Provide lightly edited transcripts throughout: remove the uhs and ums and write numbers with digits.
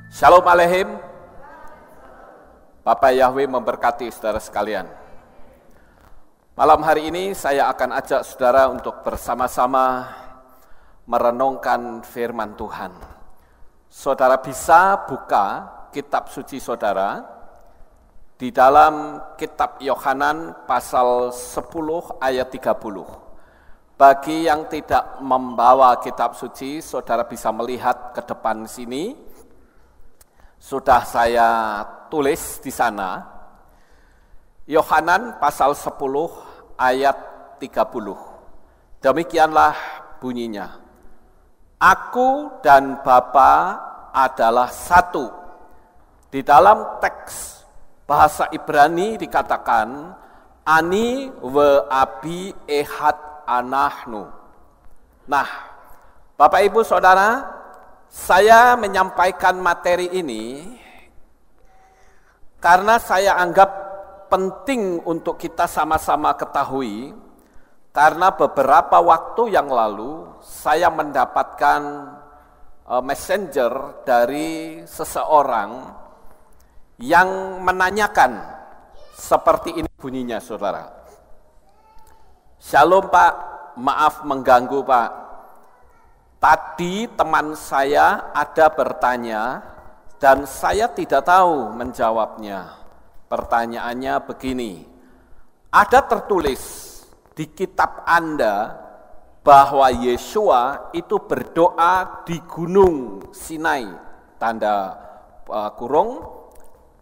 Shalom Aleihim. Bapak Yahweh memberkati saudara sekalian. Malam hari ini saya akan ajak saudara untuk bersama-sama merenungkan firman Tuhan. Saudara bisa buka kitab suci saudara di dalam kitab Yohanan pasal 10 ayat 30. Bagi yang tidak membawa kitab suci, saudara bisa melihat ke depan sini. Sudah saya tulis di sana. Yohanan pasal 10 ayat 30. Demikianlah bunyinya. Aku dan Bapa adalah satu. Di dalam teks bahasa Ibrani dikatakan Ani ve abi ehad anahnu. Nah, Bapak Ibu Saudara, saya menyampaikan materi ini karena saya anggap penting untuk kita sama-sama ketahui, karena beberapa waktu yang lalu saya mendapatkan messenger dari seseorang yang menanyakan seperti ini bunyinya, saudara. Shalom Pak, maaf mengganggu Pak. Tadi teman saya ada bertanya dan saya tidak tahu menjawabnya. Pertanyaannya begini, ada tertulis di kitab Anda bahwa Yesua itu berdoa di Gunung Sinai, tanda kurung,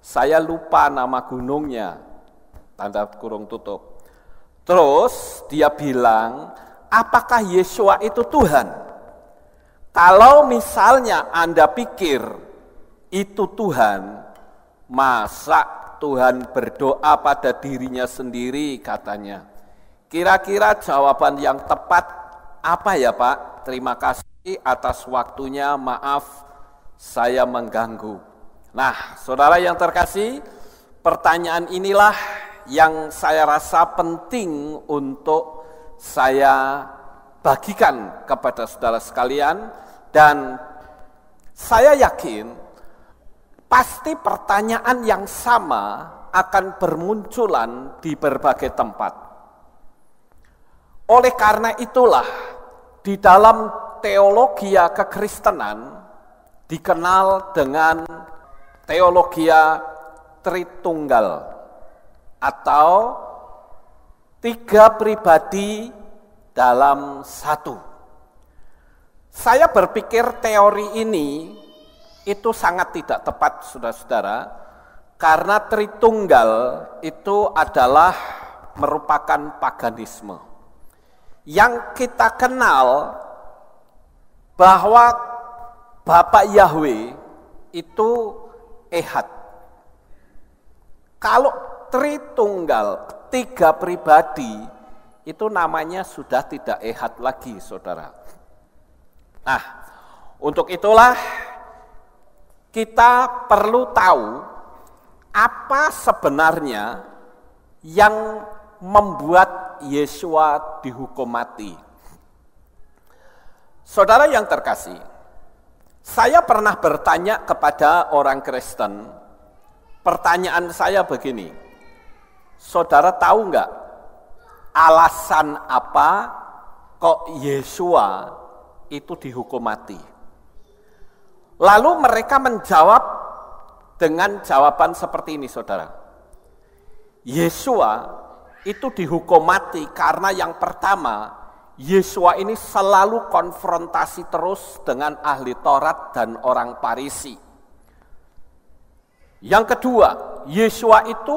saya lupa nama gunungnya, tanda kurung tutup. Terus dia bilang, apakah Yesua itu Tuhan? Kalau misalnya Anda pikir itu Tuhan, masa Tuhan berdoa pada dirinya sendiri katanya. Kira-kira jawaban yang tepat apa ya Pak? Terima kasih atas waktunya, maaf saya mengganggu. Nah, saudara yang terkasih, pertanyaan inilah yang saya rasa penting untuk saya bagikan kepada saudara sekalian, dan saya yakin pasti pertanyaan yang sama akan bermunculan di berbagai tempat. Oleh karena itulah di dalam teologia kekristenan dikenal dengan teologia Tritunggal atau tiga pribadi dalam satu. Saya berpikir teori ini itu sangat tidak tepat, saudara-saudara, karena Tritunggal itu adalah merupakan paganisme. Yang kita kenal bahwa Bapak Yahweh itu ehad. Kalau Tritunggal, tiga pribadi, itu namanya sudah tidak ehad lagi, saudara. Nah, untuk itulah kita perlu tahu apa sebenarnya yang membuat Yesua dihukum mati. Saudara yang terkasih, saya pernah bertanya kepada orang Kristen, pertanyaan saya begini, saudara tahu enggak alasan apa kok Yesua itu dihukum mati? Lalu mereka menjawab dengan jawaban seperti ini, saudara. Yesua itu dihukum mati karena yang pertama, Yesua ini selalu konfrontasi terus dengan ahli Taurat dan orang Farisi. Yang kedua, Yesua itu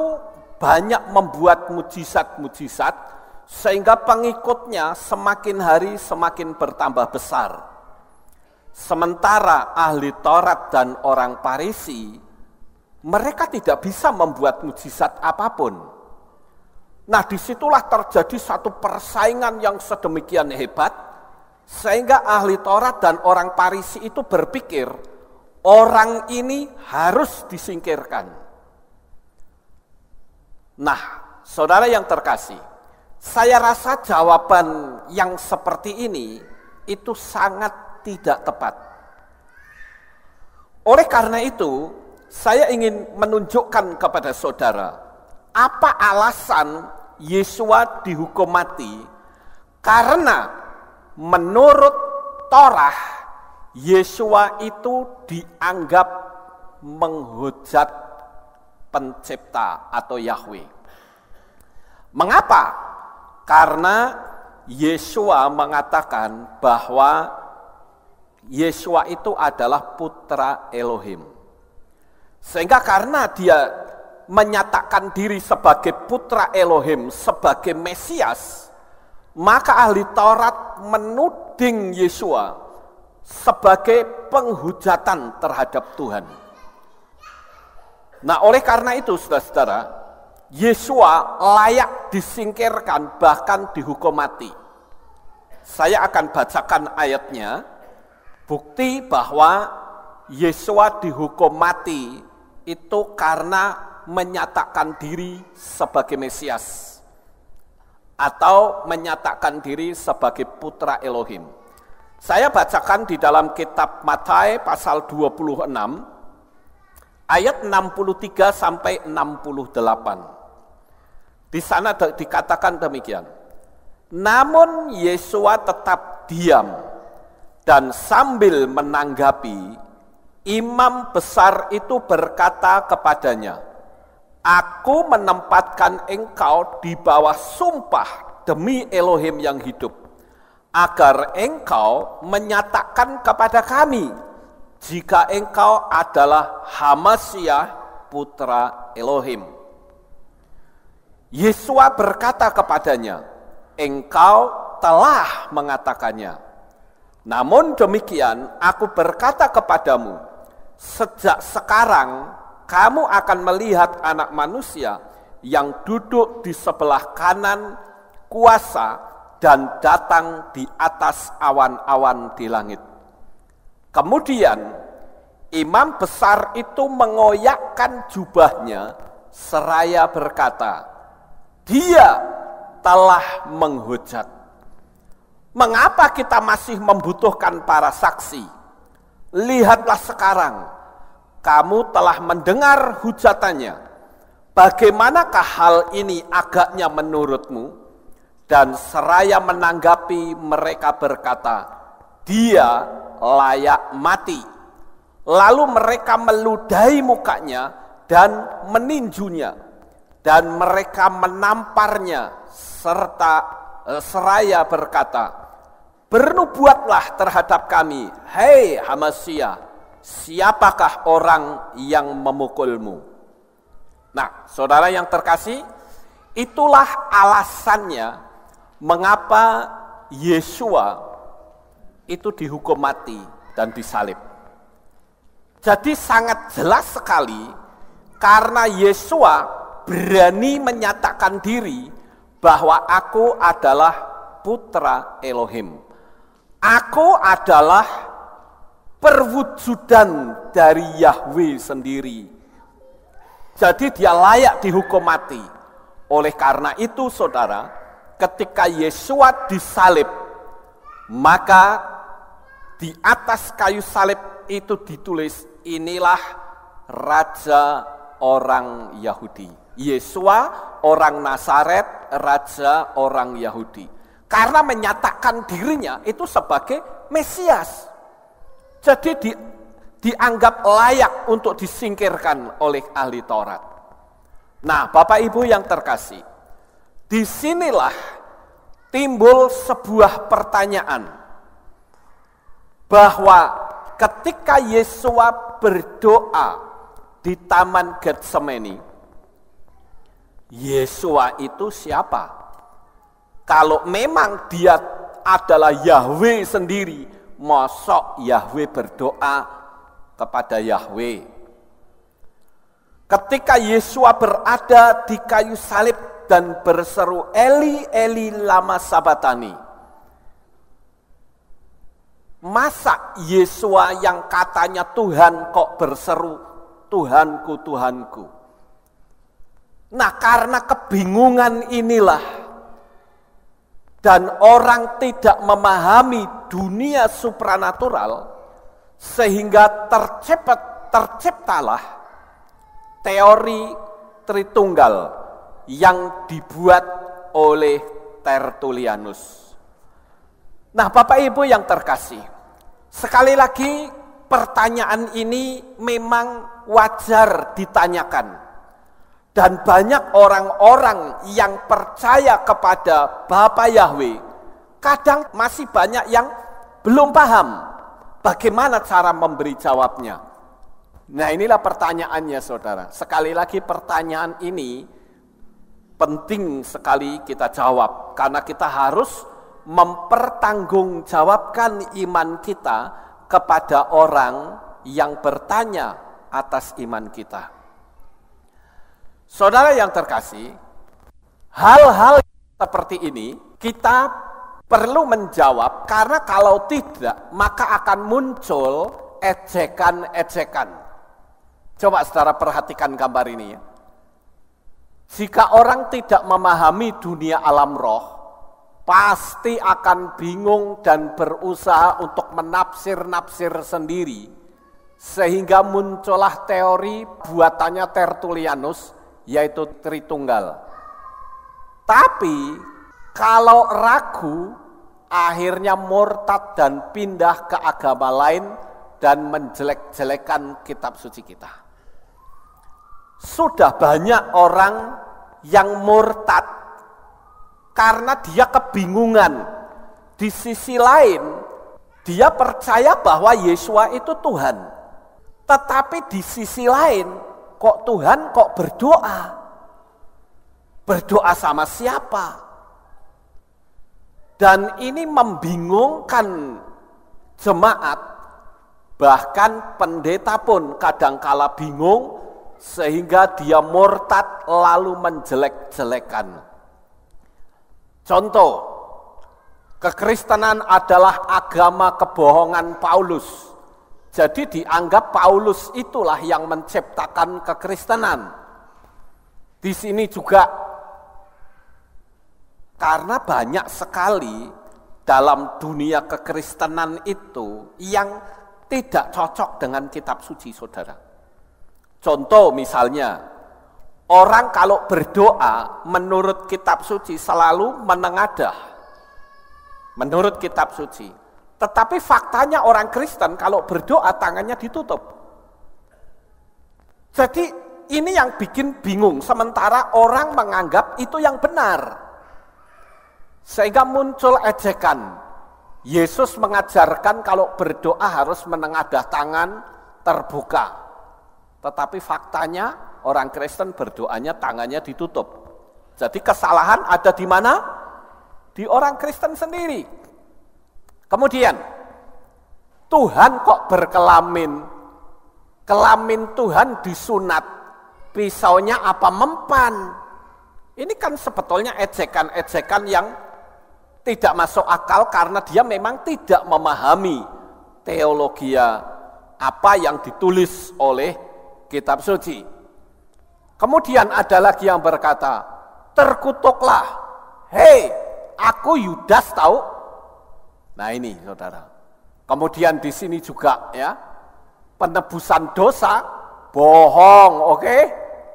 banyak membuat mujizat-mujizat sehingga pengikutnya semakin hari semakin bertambah besar. Sementara ahli Taurat dan orang Farisi, mereka tidak bisa membuat mujizat apapun. Nah, disitulah terjadi satu persaingan yang sedemikian hebat, sehingga ahli Taurat dan orang Farisi itu berpikir, orang ini harus disingkirkan. Nah, saudara yang terkasih, saya rasa jawaban yang seperti ini itu sangat tidak tepat. Oleh karena itu, saya ingin menunjukkan kepada saudara, apa alasan Yesua dihukum mati? Karena menurut Torah, Yesua itu dianggap menghujat pencipta atau Yahweh. Mengapa? Karena Yesua mengatakan bahwa Yesua itu adalah putra Elohim. Sehingga karena dia menyatakan diri sebagai putra Elohim, sebagai Mesias, maka ahli Taurat menuding Yesua sebagai penghujatan terhadap Tuhan. Nah, oleh karena itu, saudara-saudara, Yesua layak disingkirkan, bahkan dihukum mati. Saya akan bacakan ayatnya, bukti bahwa Yesua dihukum mati itu karena menyatakan diri sebagai Mesias atau menyatakan diri sebagai putra Elohim. Saya bacakan di dalam kitab Matius pasal 26 ayat 63 sampai 68. Di sana dikatakan demikian. Namun Yesua tetap diam dan sambil menanggapi, imam besar itu berkata kepadanya, "Aku menempatkan engkau di bawah sumpah demi Elohim yang hidup, agar engkau menyatakan kepada kami jika engkau adalah Hamasyah putra Elohim." Yesua berkata kepadanya, "Engkau telah mengatakannya. Namun demikian aku berkata kepadamu, sejak sekarang kamu akan melihat Anak Manusia yang duduk di sebelah kanan kuasa dan datang di atas awan-awan di langit." Kemudian imam besar itu mengoyakkan jubahnya seraya berkata, "Dia telah menghujat." Mengapa kita masih membutuhkan para saksi? Lihatlah sekarang, kamu telah mendengar hujatannya. Bagaimanakah hal ini agaknya menurutmu? Dan seraya menanggapi, mereka berkata, "Dia layak mati." Lalu mereka meludahi mukanya dan meninjunya, dan mereka menamparnya serta seraya berkata, "Bernubuatlah terhadap kami, hei Hamasyah, siapakah orang yang memukulmu?" Nah, saudara yang terkasih, itulah alasannya mengapa Yesua itu dihukum mati dan disalib. Jadi sangat jelas sekali, karena Yesua berani menyatakan diri bahwa aku adalah putra Elohim. Aku adalah perwujudan dari Yahweh sendiri. Jadi dia layak dihukum mati. Oleh karena itu, saudara, ketika Yesua disalib, maka di atas kayu salib itu ditulis, "Inilah Raja orang Yahudi." Yesua orang Nazaret, Raja orang Yahudi. Karena menyatakan dirinya itu sebagai Mesias. Jadi dianggap layak untuk disingkirkan oleh ahli Taurat. Nah, Bapak Ibu yang terkasih, disinilah timbul sebuah pertanyaan, bahwa ketika Yesua berdoa di Taman Getsemani, Yesua itu siapa? Kalau memang dia adalah Yahweh sendiri, mosok Yahweh berdoa kepada Yahweh? Ketika Yesua berada di kayu salib dan berseru, "Eli, Eli, lama sabatani," masa Yesua yang katanya Tuhan kok berseru, "Tuhanku, Tuhanku"? Nah, karena kebingungan inilah, dan orang tidak memahami dunia supranatural, sehingga tercepat terciptalah teori Tritunggal yang dibuat oleh Tertullianus. Nah, Bapak Ibu yang terkasih, sekali lagi pertanyaan ini memang wajar ditanyakan. Dan banyak orang-orang yang percaya kepada Bapa Yahweh, kadang masih banyak yang belum paham bagaimana cara memberi jawabnya. Nah, inilah pertanyaannya, saudara. Sekali lagi pertanyaan ini penting sekali kita jawab, karena kita harus mempertanggungjawabkan iman kita kepada orang yang bertanya atas iman kita. Saudara yang terkasih, hal-hal seperti ini kita perlu menjawab, karena kalau tidak maka akan muncul ejekan-ejekan. Coba saudara perhatikan gambar ini ya. Jika orang tidak memahami dunia alam roh, pasti akan bingung dan berusaha untuk menafsir-nafsir sendiri, sehingga muncullah teori buatannya Tertullianus, yaitu Tritunggal. Tapi kalau ragu, akhirnya murtad dan pindah ke agama lain dan menjelek-jelekan kitab suci kita. Sudah banyak orang yang murtad karena dia kebingungan. Di sisi lain, dia percaya bahwa Yesua itu Tuhan. Tetapi di sisi lain, kok Tuhan kok berdoa? Berdoa sama siapa? Dan ini membingungkan jemaat, bahkan pendeta pun kadangkala bingung, sehingga dia murtad lalu menjelek-jelekan. Contoh, kekristenan adalah agama kebohongan Paulus. Jadi dianggap Paulus itulah yang menciptakan kekristenan. Di sini juga karena banyak sekali dalam dunia kekristenan itu yang tidak cocok dengan kitab suci, saudara. Contoh misalnya, orang kalau berdoa menurut kitab suci selalu menengadah. Menurut kitab suci. Tetapi faktanya orang Kristen kalau berdoa tangannya ditutup. Jadi ini yang bikin bingung, sementara orang menganggap itu yang benar. Sehingga muncul ejekan. Yesus mengajarkan kalau berdoa harus menengadah tangan terbuka. Tetapi faktanya orang Kristen berdoanya tangannya ditutup. Jadi kesalahan ada di mana? Di orang Kristen sendiri. Kemudian, Tuhan kok berkelamin? Kelamin Tuhan disunat, pisaunya apa mempan? Ini kan sebetulnya ejekan-ejekan yang tidak masuk akal, karena dia memang tidak memahami teologi apa yang ditulis oleh kitab suci. Kemudian ada lagi yang berkata, terkutuklah, hei, aku Yudas tahu. Nah ini saudara. Kemudian di sini juga ya, penebusan dosa, bohong, oke?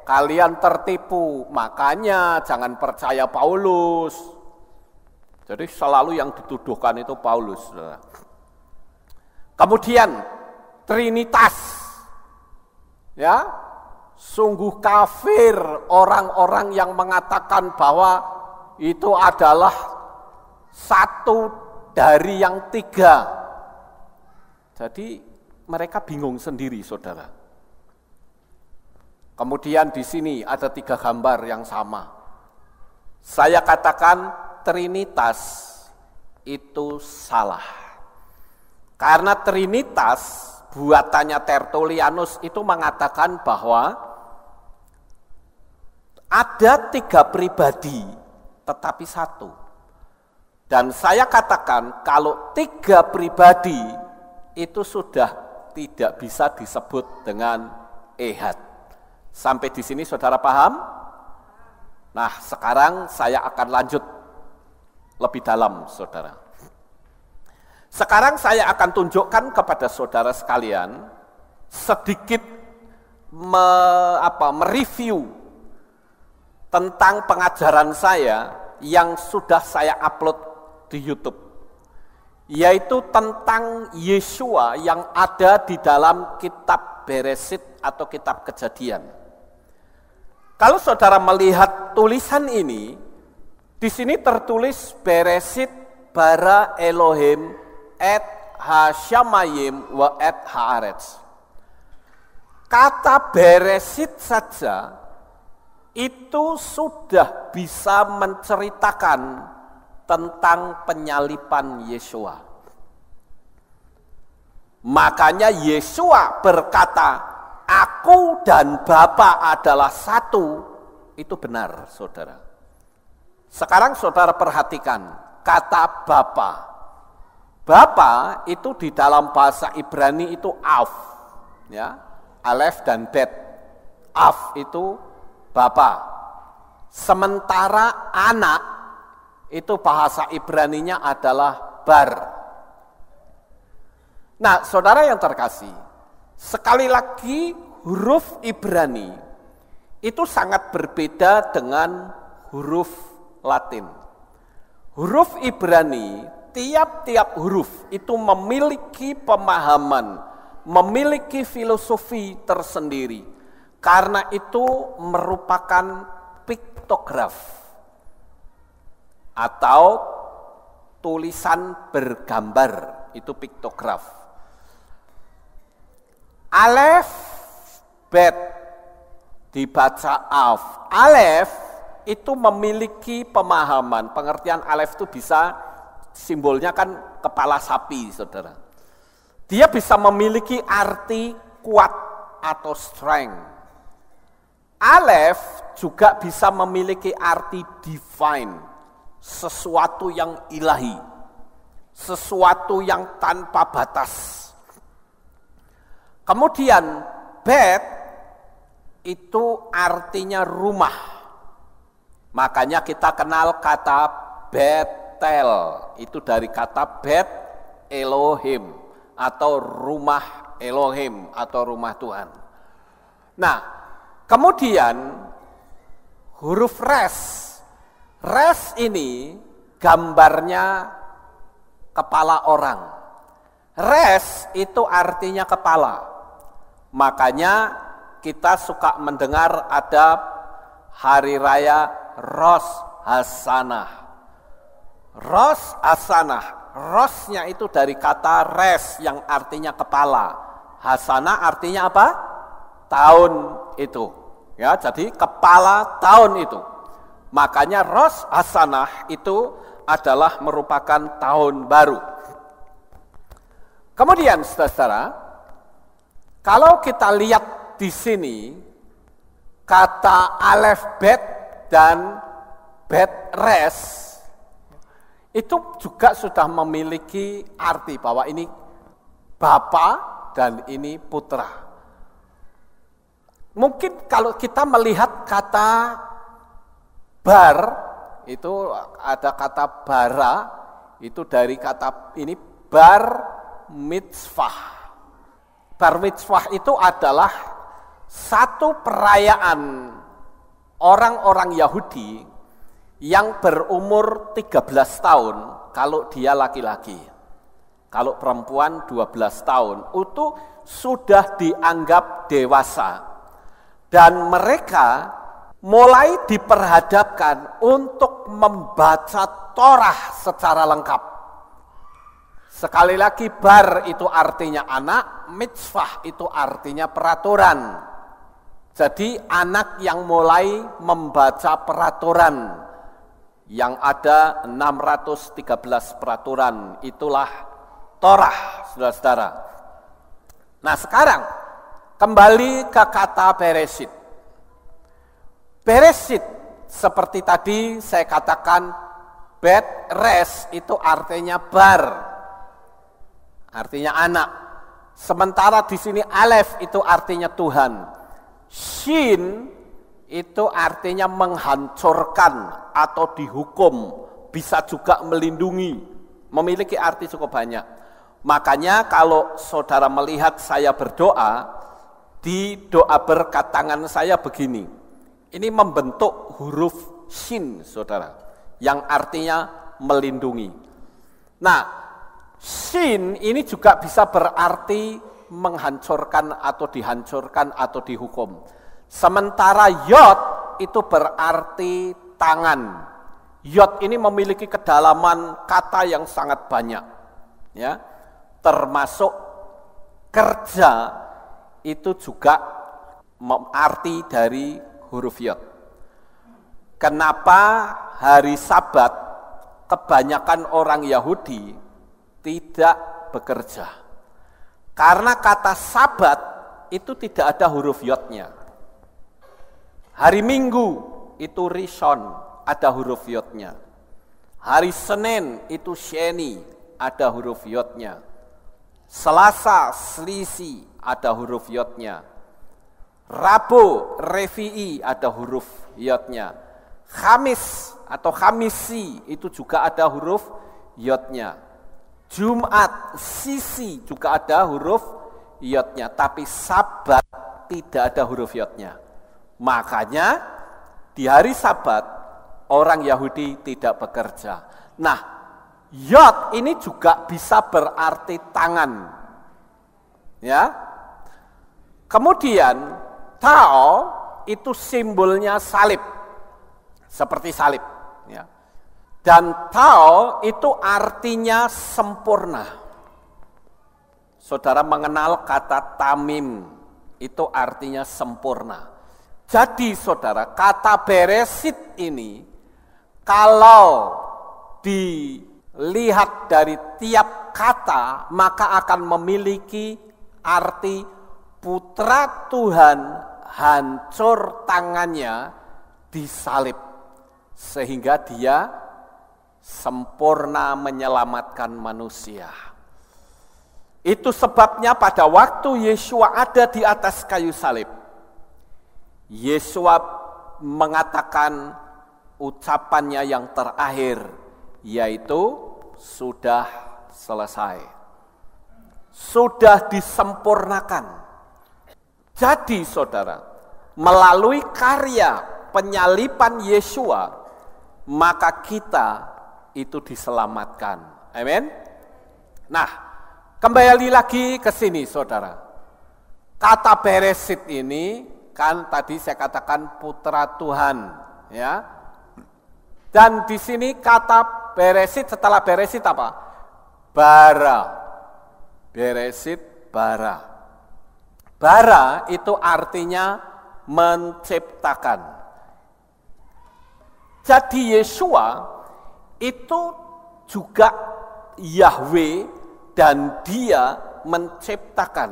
Kalian tertipu, makanya jangan percaya Paulus. Jadi selalu yang dituduhkan itu Paulus, saudara. Kemudian Trinitas. Ya, sungguh kafir orang-orang yang mengatakan bahwa itu adalah satu dari yang tiga. Jadi mereka bingung sendiri, saudara. Kemudian di sini ada 3 gambar yang sama. Saya katakan Trinitas itu salah. Karena Trinitas buatannya Tertullianus itu mengatakan bahwa ada 3 pribadi tetapi satu. Dan saya katakan kalau 3 pribadi itu sudah tidak bisa disebut dengan ehad. Sampai di sini saudara paham? Nah, sekarang saya akan lanjut lebih dalam, saudara. Sekarang saya akan tunjukkan kepada saudara sekalian sedikit mereview tentang pengajaran saya yang sudah saya upload di YouTube, yaitu tentang Yeshua yang ada di dalam kitab Beresit atau kitab Kejadian. Kalau saudara melihat tulisan ini, di sini tertulis Beresit bara Elohim et hashamayim wa et haaretz. Kata Beresit saja itu sudah bisa menceritakan tentang penyalipan Yeshua. Makanya Yeshua berkata, "Aku dan Bapa adalah satu." Itu benar, saudara. Sekarang saudara perhatikan kata Bapa. Bapa itu di dalam bahasa Ibrani itu Av, ya. Alef dan Bet. Av itu Bapa. Sementara anak itu bahasa Ibraninya adalah Bar. Nah, saudara yang terkasih, sekali lagi huruf Ibrani itu sangat berbeda dengan huruf Latin. Huruf Ibrani, tiap-tiap huruf itu memiliki pemahaman, memiliki filosofi tersendiri. Karena itu merupakan piktograf atau tulisan bergambar, itu piktograf. Alef, Bet, dibaca Av. Alef itu memiliki pemahaman, pengertian alef itu bisa, simbolnya kan kepala sapi, saudara. Dia bisa memiliki arti kuat atau strength. Alef juga bisa memiliki arti divine, sesuatu yang ilahi, sesuatu yang tanpa batas. Kemudian Bet itu artinya rumah. Makanya kita kenal kata Betel, itu dari kata Bet Elohim atau rumah Elohim atau rumah Tuhan. Nah, kemudian huruf res. Res ini gambarnya kepala orang. Res itu artinya kepala. Makanya kita suka mendengar ada hari raya Rosh Hashanah. Rosh Hashanah. Rosnya itu dari kata res yang artinya kepala. Hasanah artinya apa? Tahun itu. Ya, jadi kepala tahun itu. Makanya Rosh Hashanah itu adalah merupakan tahun baru. Kemudian saudara, kalau kita lihat di sini kata alef bet dan bet res itu juga sudah memiliki arti bahwa ini Bapa dan ini Putra. Mungkin kalau kita melihat kata bar, itu ada kata bara, itu dari kata ini bar mitzvah. Bar mitzvah itu adalah satu perayaan orang-orang Yahudi yang berumur 13 tahun kalau dia laki-laki. Kalau perempuan 12 tahun, itu sudah dianggap dewasa. Dan mereka mulai diperhadapkan untuk membaca Torah secara lengkap. Sekali lagi, bar itu artinya anak, mitzvah itu artinya peraturan. Jadi anak yang mulai membaca peraturan, yang ada 613 peraturan, itulah Torah, saudara-saudara. Nah sekarang, kembali ke kata Beresit. Beresit, seperti tadi saya katakan, bet res itu artinya bar, artinya anak. Sementara di sini alef itu artinya Tuhan. Shin itu artinya menghancurkan atau dihukum, bisa juga melindungi, memiliki arti cukup banyak. Makanya kalau saudara melihat saya berdoa, di doa berkat tangan saya begini. Ini membentuk huruf shin, saudara, yang artinya melindungi. Nah, shin ini juga bisa berarti menghancurkan atau dihancurkan atau dihukum. Sementara yod itu berarti tangan. Yod ini memiliki kedalaman kata yang sangat banyak, ya, termasuk kerja itu juga arti dari huruf yod. Kenapa hari Sabat kebanyakan orang Yahudi tidak bekerja? Karena kata Sabat itu tidak ada huruf yodnya. Hari Minggu itu Rishon, ada huruf yodnya. Hari Senin itu Sheni, ada huruf yodnya. Selasa, Selisi, ada huruf yodnya. Rabu, Revi'i, ada huruf yodnya. Khamis atau Khamisi itu juga ada huruf yodnya. Jumat, Sisi juga ada huruf yodnya. Tapi Sabat tidak ada huruf yodnya. Makanya di hari Sabat orang Yahudi tidak bekerja. Nah, yod ini juga bisa berarti tangan. Ya. Kemudian tau itu simbolnya salib. Seperti salib, ya. Dan tau itu artinya sempurna. Saudara mengenal kata tamim, itu artinya sempurna. Jadi saudara, kata beresit ini kalau dilihat dari tiap kata, maka akan memiliki arti putra Tuhan hancur tangannya disalib, sehingga dia sempurna menyelamatkan manusia. Itu sebabnya pada waktu Yesua ada di atas kayu salib, Yesua mengatakan ucapannya yang terakhir, yaitu sudah selesai, sudah disempurnakan. Jadi saudara, melalui karya penyaliban Yesua, maka kita itu diselamatkan. Amin. Nah, kembali lagi ke sini saudara. Kata beresit ini kan tadi saya katakan putra Tuhan, ya. Dan di sini kata beresit, setelah beresit apa? Bara. Beresit bara. Bara itu artinya menciptakan. Jadi Yesua itu juga Yahweh dan dia menciptakan.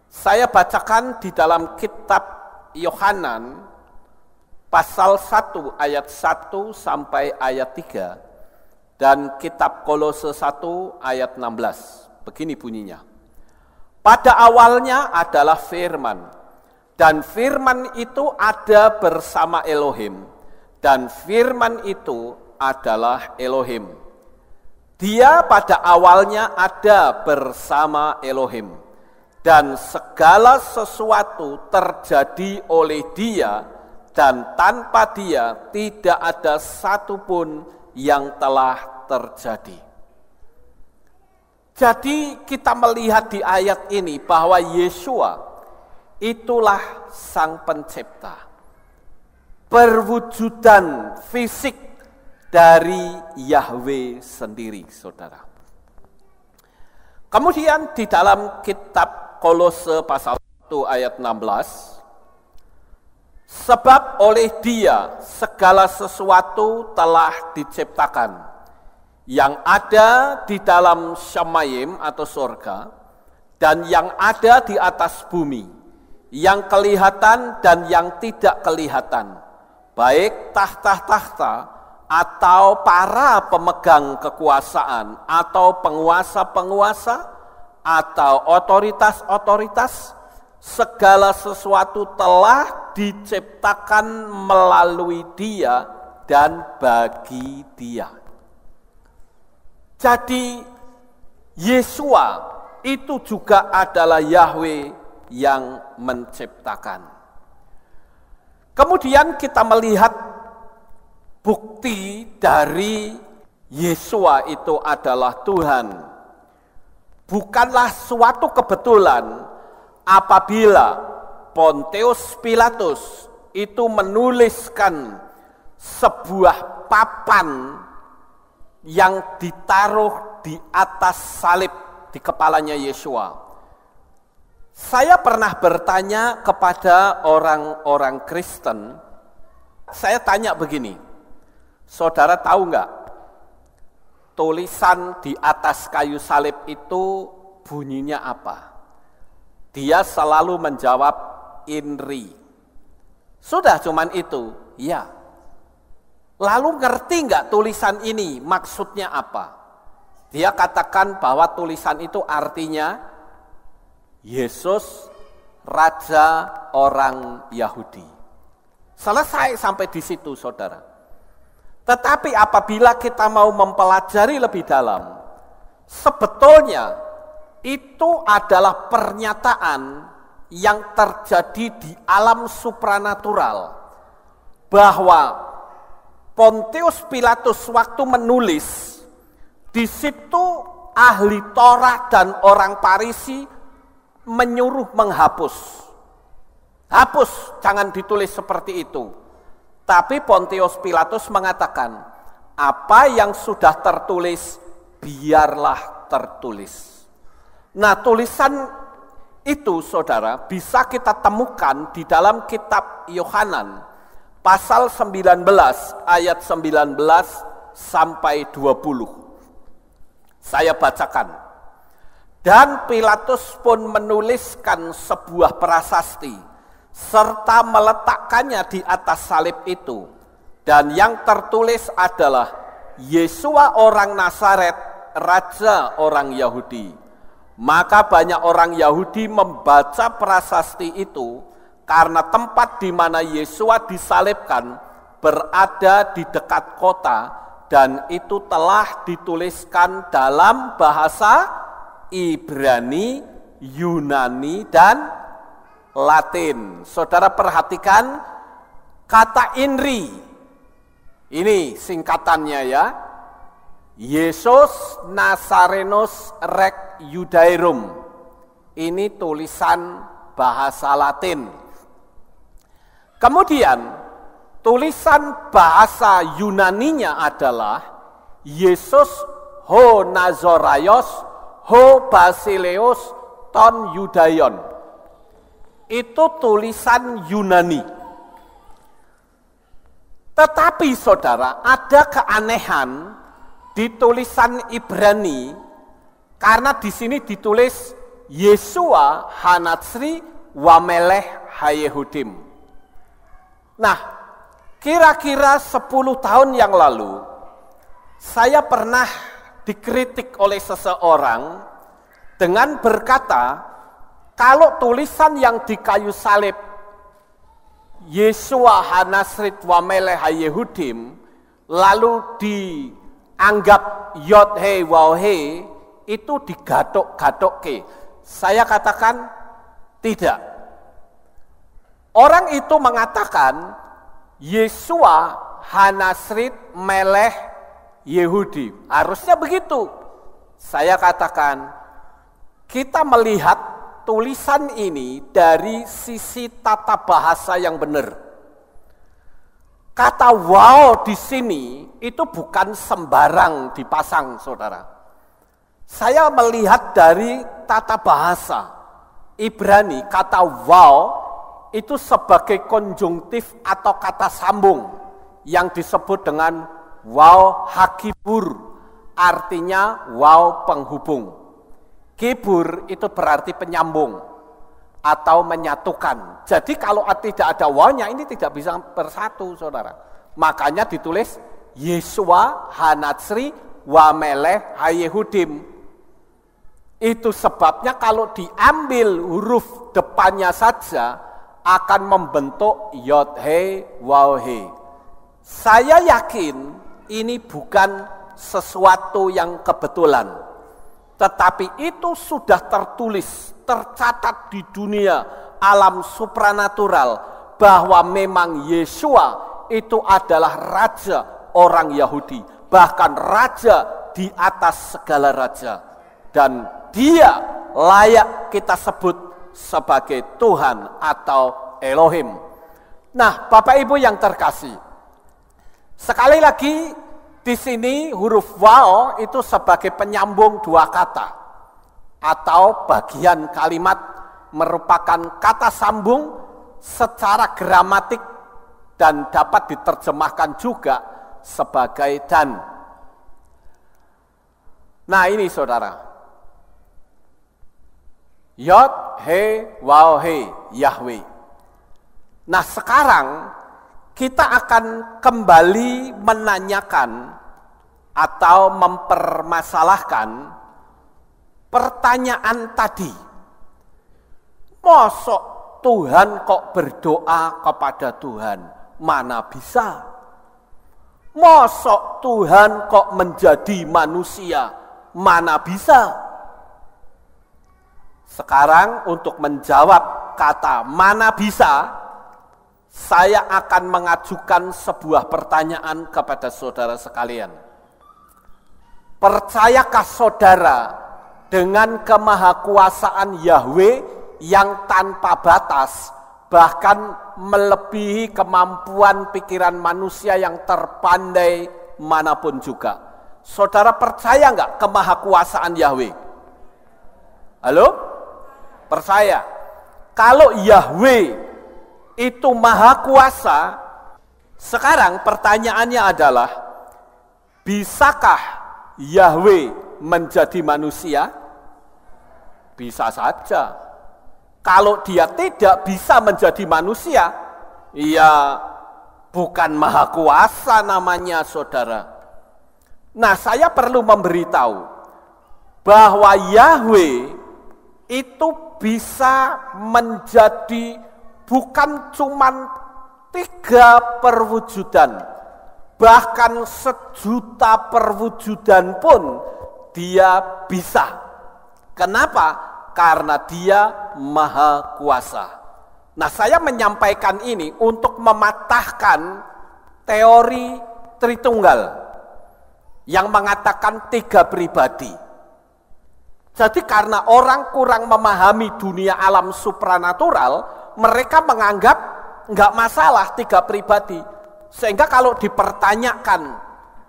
Saya bacakan di dalam kitab Yohanan pasal 1 ayat 1 sampai ayat 3 dan kitab Kolose 1 ayat 16. Begini bunyinya. Pada awalnya adalah firman, dan firman itu ada bersama Elohim, dan firman itu adalah Elohim. Dia pada awalnya ada bersama Elohim, dan segala sesuatu terjadi oleh dia, dan tanpa dia tidak ada satupun yang telah terjadi. Jadi kita melihat di ayat ini bahwa Yesua itulah sang pencipta. Perwujudan fisik dari Yahweh sendiri, saudara. Kemudian di dalam kitab Kolose pasal 1 ayat 16, sebab oleh dia segala sesuatu telah diciptakan, yang ada di dalam Shamayim atau surga, dan yang ada di atas bumi, yang kelihatan dan yang tidak kelihatan, baik tahta-tahta atau para pemegang kekuasaan, atau penguasa-penguasa, atau otoritas-otoritas. Segala sesuatu telah diciptakan melalui dia dan bagi dia. Jadi Yesua itu juga adalah Yahweh yang menciptakan. Kemudian kita melihat bukti dari Yesua itu adalah Tuhan. Bukanlah suatu kebetulan apabila Pontius Pilatus itu menuliskan sebuah papan yang ditaruh di atas salib di kepalanya Yesua. Saya pernah bertanya kepada orang-orang Kristen, saya tanya begini, saudara tahu enggak, tulisan di atas kayu salib itu bunyinya apa? Dia selalu menjawab INRI. Sudah cuman itu, ya. Lalu ngerti enggak tulisan ini maksudnya apa? Dia katakan bahwa tulisan itu artinya Yesus Raja orang Yahudi. Selesai sampai di situ, saudara. Tetapi apabila kita mau mempelajari lebih dalam, sebetulnya itu adalah pernyataan yang terjadi di alam supranatural, bahwa Pontius Pilatus waktu menulis, di situ ahli Torah dan orang Farisi menyuruh menghapus. Hapus, jangan ditulis seperti itu. Tapi Pontius Pilatus mengatakan, apa yang sudah tertulis, biarlah tertulis. Nah, tulisan itu, saudara, bisa kita temukan di dalam kitab Yohanan, pasal 19, ayat 19 sampai 20. Saya bacakan. Dan Pilatus pun menuliskan sebuah prasasti, serta meletakkannya di atas salib itu. Dan yang tertulis adalah Yesua orang Nazaret, Raja orang Yahudi. Maka banyak orang Yahudi membaca prasasti itu, karena tempat di mana Yesua disalibkan berada di dekat kota, dan itu telah dituliskan dalam bahasa Ibrani, Yunani, dan Latin. Saudara perhatikan kata INRI. Ini singkatannya ya. Yesus Nazarenus Rex Judaeorum. Ini tulisan bahasa Latin. Kemudian tulisan bahasa Yunaninya adalah Yesus ho Nazoraios ho Basileus ton Judaion. Itu tulisan Yunani. Tetapi saudara, ada keanehan di tulisan Ibrani, karena di sini ditulis Yesua Hanatsri Wamelech Hayehudim. Nah, kira-kira 10 tahun yang lalu, saya pernah dikritik oleh seseorang dengan berkata, kalau tulisan yang di kayu salib Yesua Hanasrit Wamelech Hayehudim lalu dianggap Yod He Waw He, itu digadok-gadok. Saya katakan tidak. Orang itu mengatakan Yesua Hanasrit Melech Yehudi. Harusnya begitu. Saya katakan kita melihat tulisan ini dari sisi tata bahasa yang benar. Kata wow di sini itu bukan sembarang dipasang, saudara. Saya melihat dari tata bahasa Ibrani, kata wow itu sebagai konjungtif atau kata sambung yang disebut dengan wow hakibur, artinya wow penghubung. Kibur itu berarti penyambung atau menyatukan. Jadi kalau tidak ada wawnya ini tidak bisa bersatu, saudara. Makanya ditulis Yesua Hanatsri Wamelech Hayehudim. Itu sebabnya kalau diambil huruf depannya saja akan membentuk Yod He Waw He. Saya yakin ini bukan sesuatu yang kebetulan. tetapi itu sudah tertulis, tercatat di dunia alam supranatural bahwa memang Yeshua itu adalah raja orang Yahudi, bahkan raja di atas segala raja, dan dia layak kita sebut sebagai Tuhan atau Elohim. Nah, Bapak Ibu yang terkasih, sekali lagi di sini huruf waw itu sebagai penyambung dua kata atau bagian kalimat, merupakan kata sambung secara gramatik dan dapat diterjemahkan juga sebagai dan. Nah ini saudara, Yod, He, Waw, He, Yahweh. Nah sekarang kita akan kembali menanyakan atau mempermasalahkan pertanyaan tadi. Mosok Tuhan kok berdoa kepada Tuhan? Mana bisa? Mosok Tuhan kok menjadi manusia? Mana bisa? Sekarang untuk menjawab kata mana bisa, saya akan mengajukan sebuah pertanyaan kepada saudara sekalian. Percayakah saudara dengan kemahakuasaan Yahweh yang tanpa batas, bahkan melebihi kemampuan pikiran manusia yang terpandai manapun juga? Saudara percaya nggak kemahakuasaan Yahweh? Halo? Percaya? Kalau Yahweh itu maha kuasa, sekarang pertanyaannya adalah, bisakah Yahweh menjadi manusia? Bisa saja. Kalau dia tidak bisa menjadi manusia, ya bukan maha kuasa namanya saudara. Nah saya perlu memberitahu bahwa Yahweh itu bisa menjadi bukan cuman 3 perwujudan, bahkan 1.000.000 perwujudan pun dia bisa. Kenapa? Karena dia maha kuasa. Nah saya menyampaikan ini untuk mematahkan teori Tritunggal yang mengatakan 3 pribadi. Jadi karena orang kurang memahami dunia alam supranatural, mereka menganggap nggak masalah 3 pribadi. Sehingga kalau dipertanyakan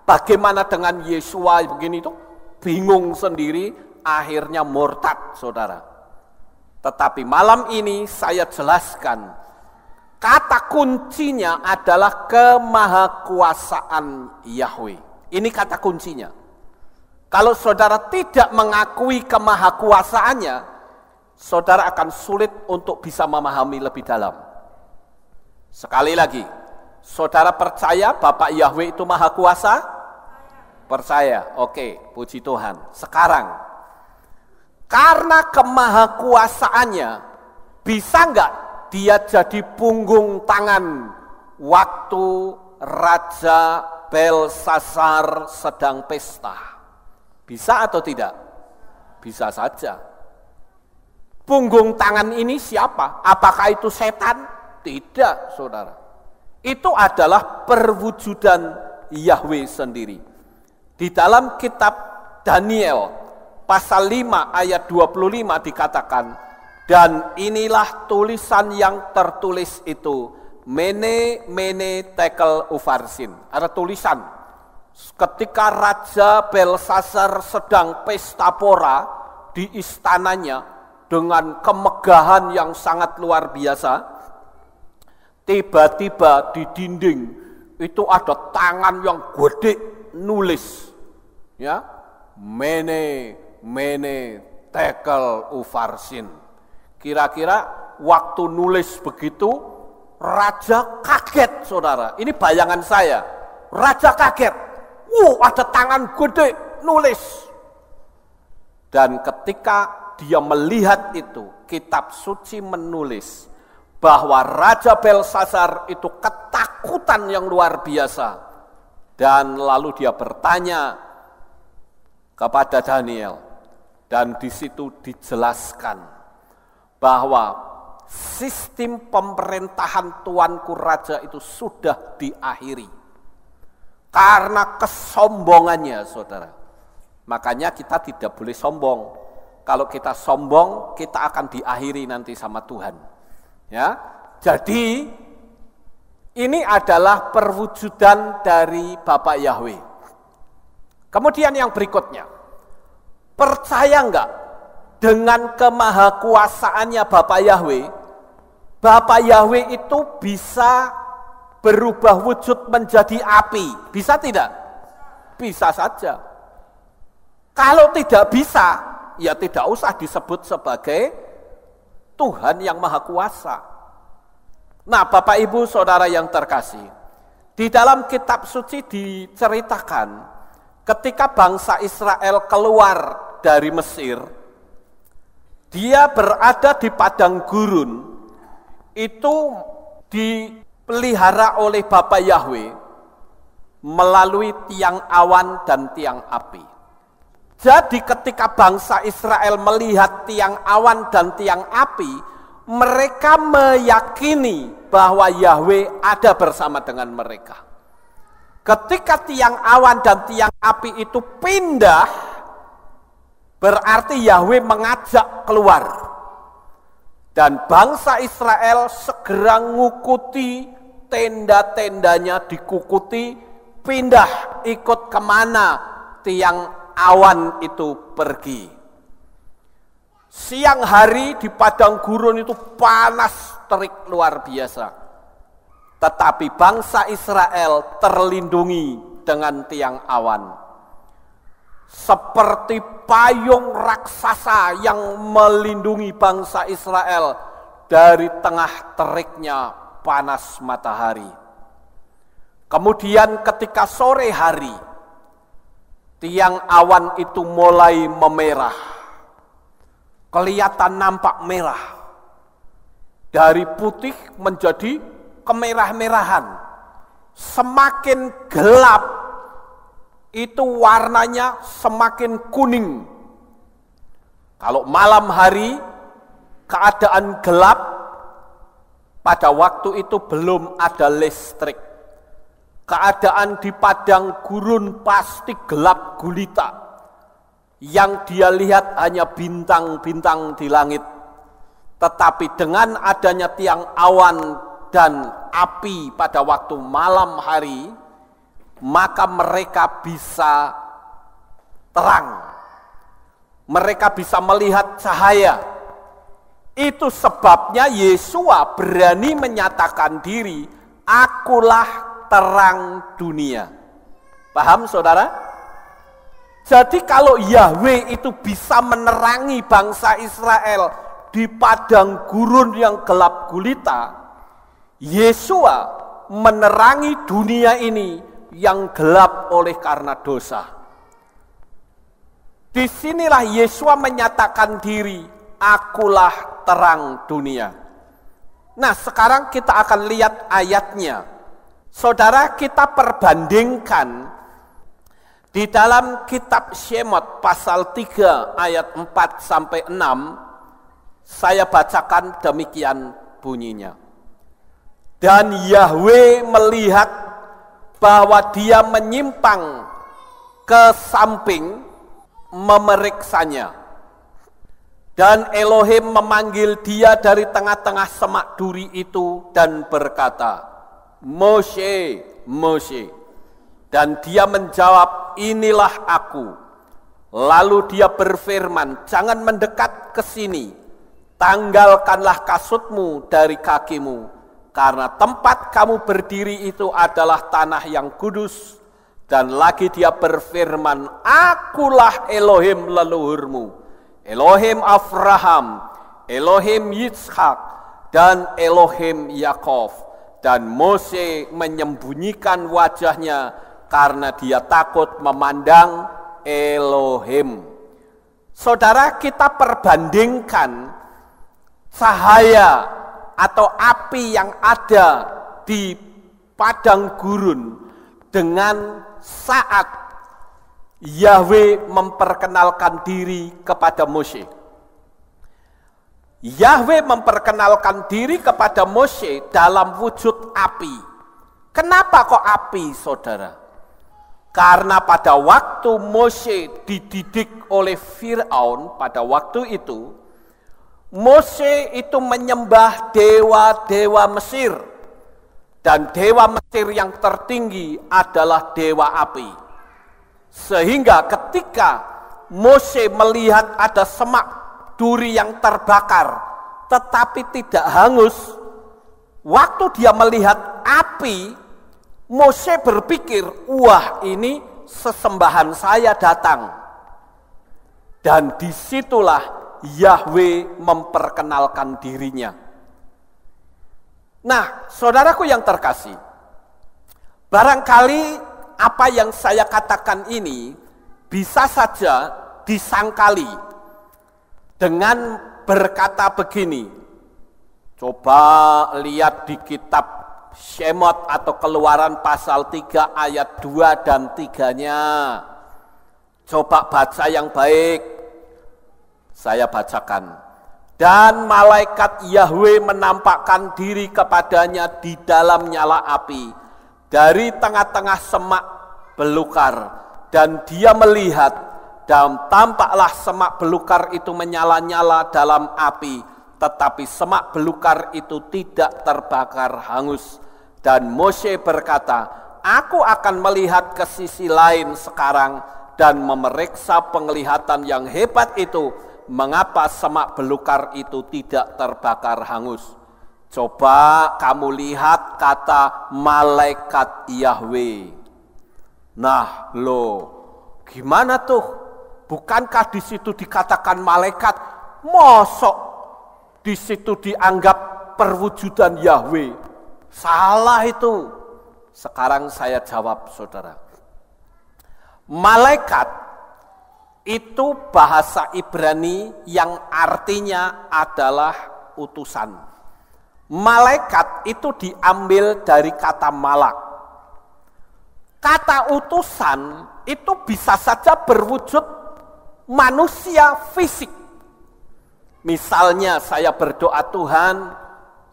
bagaimana dengan Yeshua begini itu, bingung sendiri, akhirnya murtad saudara. Tetapi malam ini saya jelaskan, kata kuncinya adalah kemahakuasaan Yahweh. Ini kata kuncinya. Kalau saudara tidak mengakui kemahakuasaannya, saudara akan sulit untuk bisa memahami lebih dalam. Sekali lagi, saudara percaya Bapak Yahweh itu maha kuasa? Percaya, oke, puji Tuhan. Sekarang, karena kemahakuasaannya, bisa nggak dia jadi punggung tangan waktu Raja Belsasar sedang pesta? Bisa atau tidak? Bisa saja. Punggung tangan ini siapa? Apakah itu setan? Tidak, saudara. Itu adalah perwujudan Yahweh sendiri. Di dalam kitab Daniel pasal 5 ayat 25 dikatakan, dan inilah tulisan yang tertulis itu, Mene Mene Tekel Ufarsin. Ada tulisan, ketika Raja Belsasar sedang pesta pora di istananya dengan kemegahan yang sangat luar biasa, tiba-tiba di dinding itu ada tangan yang gede nulis, ya, Mene Mene Tekel Ufarsin. Kira-kira waktu nulis begitu, raja kaget saudara. Ini bayangan saya, raja kaget. Ada tangan gede nulis. Dan ketika dia melihat itu, kitab suci menulis bahwa Raja Belsasar itu ketakutan yang luar biasa. Dan lalu dia bertanya kepada Daniel, Dan di situ dijelaskan bahwa sistem pemerintahan Tuanku Raja itu sudah diakhiri. Karena kesombongannya, saudara. Makanya kita tidak boleh sombong. Kalau kita sombong, kita akan diakhiri nanti sama Tuhan. Ya, jadi ini adalah perwujudan dari Bapak Yahweh. Kemudian yang berikutnya, percaya enggak dengan kemahakuasaannya Bapak Yahweh? Bapak Yahweh itu bisa berubah wujud menjadi api. Bisa tidak? Bisa saja. Kalau tidak bisa, ya tidak usah disebut sebagai Tuhan yang Maha Kuasa. Nah, Bapak Ibu Saudara yang terkasih, di dalam kitab suci diceritakan ketika bangsa Israel keluar dari Mesir, dia berada di padang gurun, itu dipelihara oleh Bapak Yahweh melalui tiang awan dan tiang api. Jadi ketika bangsa Israel melihat tiang awan dan tiang api, mereka meyakini bahwa Yahweh ada bersama dengan mereka. Ketika tiang awan dan tiang api itu pindah, berarti Yahweh mengajak keluar. Dan bangsa Israel segera ngukuti tenda-tendanya, dikukuti, pindah ikut kemana tiang awan itu pergi. Siang hari di padang gurun itu panas terik luar biasa. Tetapi bangsa Israel terlindungi dengan tiang awan. Seperti payung raksasa yang melindungi bangsa Israel dari tengah teriknya panas matahari. Kemudian ketika sore hari, tiang awan itu mulai memerah. Kelihatan nampak merah. Dari putih menjadi kemerah-merahan. Semakin gelap, itu warnanya semakin kuning. Kalau malam hari, keadaan gelap, pada waktu itu belum ada listrik. Keadaan di padang gurun pasti gelap gulita. Yang dia lihat hanya bintang-bintang di langit. Tetapi dengan adanya tiang awan dan api pada waktu malam hari, maka mereka bisa terang. Mereka bisa melihat cahaya. Itu sebabnya Yesua berani menyatakan diri, akulah terang dunia. Paham saudara? Jadi kalau Yahweh itu bisa menerangi bangsa Israel di padang gurun yang gelap gulita, Yesua menerangi dunia ini yang gelap oleh karena dosa. Disinilah Yesua menyatakan diri, akulah terang dunia. Nah, sekarang kita akan lihat ayatnya. Saudara, kita perbandingkan di dalam kitab Shemot pasal 3 ayat 4 sampai 6, saya bacakan demikian bunyinya. Dan Yahweh melihat bahwa dia menyimpang ke samping memeriksanya. Dan Elohim memanggil dia dari tengah-tengah semak duri itu dan berkata, Moshe, Moshe. Dan dia menjawab, inilah aku. Lalu dia berfirman, jangan mendekat ke sini. Tanggalkanlah kasutmu dari kakimu. Karena tempat kamu berdiri itu adalah tanah yang kudus. Dan lagi dia berfirman, akulah Elohim leluhurmu. Elohim Abraham, Elohim Yitzhak, dan Elohim Yakov. Dan Mose menyembunyikan wajahnya karena dia takut memandang Elohim. Saudara, kita perbandingkan cahaya atau api yang ada di padang gurun dengan saat Yahwe memperkenalkan diri kepada Mose. Yahwe memperkenalkan diri kepada Mose dalam wujud api. Kenapa kok api, saudara? Karena pada waktu Mose dididik oleh Firaun, pada waktu itu, Mose itu menyembah dewa-dewa Mesir. Dan dewa Mesir yang tertinggi adalah dewa api. Sehingga ketika Mose melihat ada semak duri yang terbakar, tetapi tidak hangus, waktu dia melihat api, Mose berpikir, wah ini sesembahan saya datang. Dan disitulah Yahwe memperkenalkan dirinya. Nah, saudaraku yang terkasih, barangkali apa yang saya katakan ini bisa saja disangkali dengan berkata begini. Coba lihat di kitab Shemot atau Keluaran pasal 3 ayat 2 dan 3-nya. Coba baca yang baik. Saya bacakan. Dan malaikat Yahwe menampakkan diri kepadanya di dalam nyala api dari tengah-tengah semak belukar. Dan dia melihat, dan tampaklah semak belukar itu menyala-nyala dalam api, tetapi semak belukar itu tidak terbakar hangus. Dan Mose berkata, aku akan melihat ke sisi lain sekarang dan memeriksa penglihatan yang hebat itu, mengapa semak belukar itu tidak terbakar hangus. Coba kamu lihat kata malaikat Yahwe. Nah, gimana tuh? Bukankah di situ dikatakan malaikat? Mosok di situ dianggap perwujudan Yahwe? Salah itu. Sekarang saya jawab, saudara. Malaikat itu bahasa Ibrani yang artinya adalah utusan. Malaikat itu diambil dari kata malak. Kata utusan itu bisa saja berwujud manusia fisik. Misalnya saya berdoa Tuhan,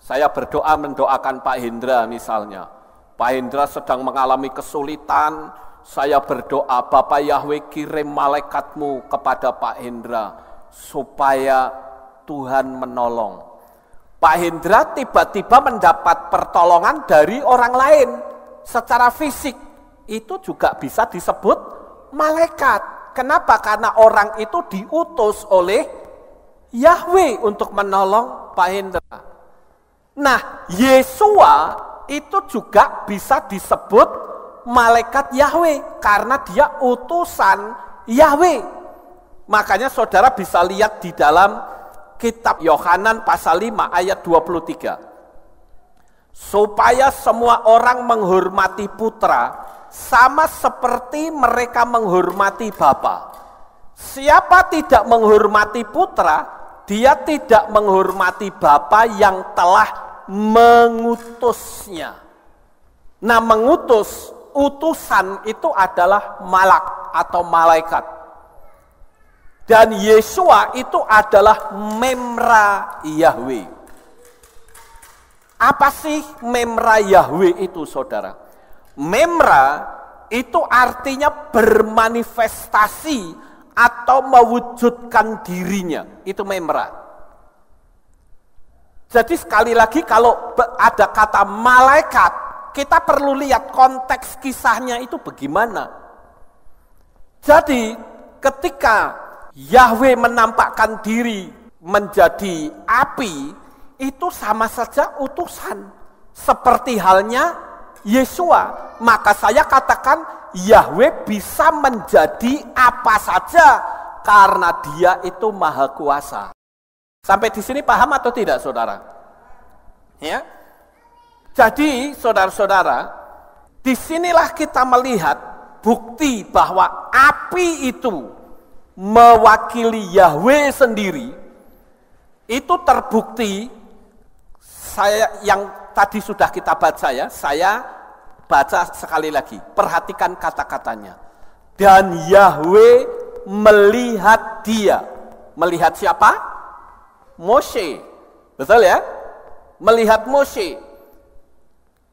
saya berdoa mendoakan Pak Hendra misalnya. Pak Hendra sedang mengalami kesulitan, saya berdoa, Bapak Yahwe kirim malaikatmu kepada Pak Hendra supaya Tuhan menolong. Pak Hendra tiba-tiba mendapat pertolongan dari orang lain secara fisik. Itu juga bisa disebut malaikat. Kenapa? Karena orang itu diutus oleh Yahwe untuk menolong Pak Hendra. Nah, Yesua itu juga bisa disebut malaikat Yahwe karena dia utusan Yahwe. Makanya saudara bisa lihat di dalam kitab Yohanan pasal 5 ayat 23. Supaya semua orang menghormati putra sama seperti mereka menghormati Bapa. Siapa tidak menghormati putra, dia tidak menghormati Bapa yang telah mengutusnya. Nah, mengutus, utusan itu adalah malak atau malaikat. Dan Yesua itu adalah memra Yahwe. Apa sih memra Yahwe itu, saudara? Memra itu artinya bermanifestasi atau mewujudkan dirinya. Itu memra. Jadi sekali lagi kalau ada kata malaikat, kita perlu lihat konteks kisahnya itu bagaimana. Jadi ketika Yahwe menampakkan diri menjadi api, itu sama saja utusan. Seperti halnya Yesua. Maka saya katakan Yahwe bisa menjadi apa saja karena dia itu maha kuasa. Sampai di sini paham atau tidak, saudara? Ya. Jadi, saudara-saudara, disinilah kita melihat bukti bahwa api itu mewakili Yahwe sendiri. Itu terbukti, saya yang tadi sudah kita baca ya, saya baca sekali lagi. Perhatikan kata-katanya. Dan Yahweh melihat dia. Melihat siapa? Moshe. Betul ya? Melihat Moshe.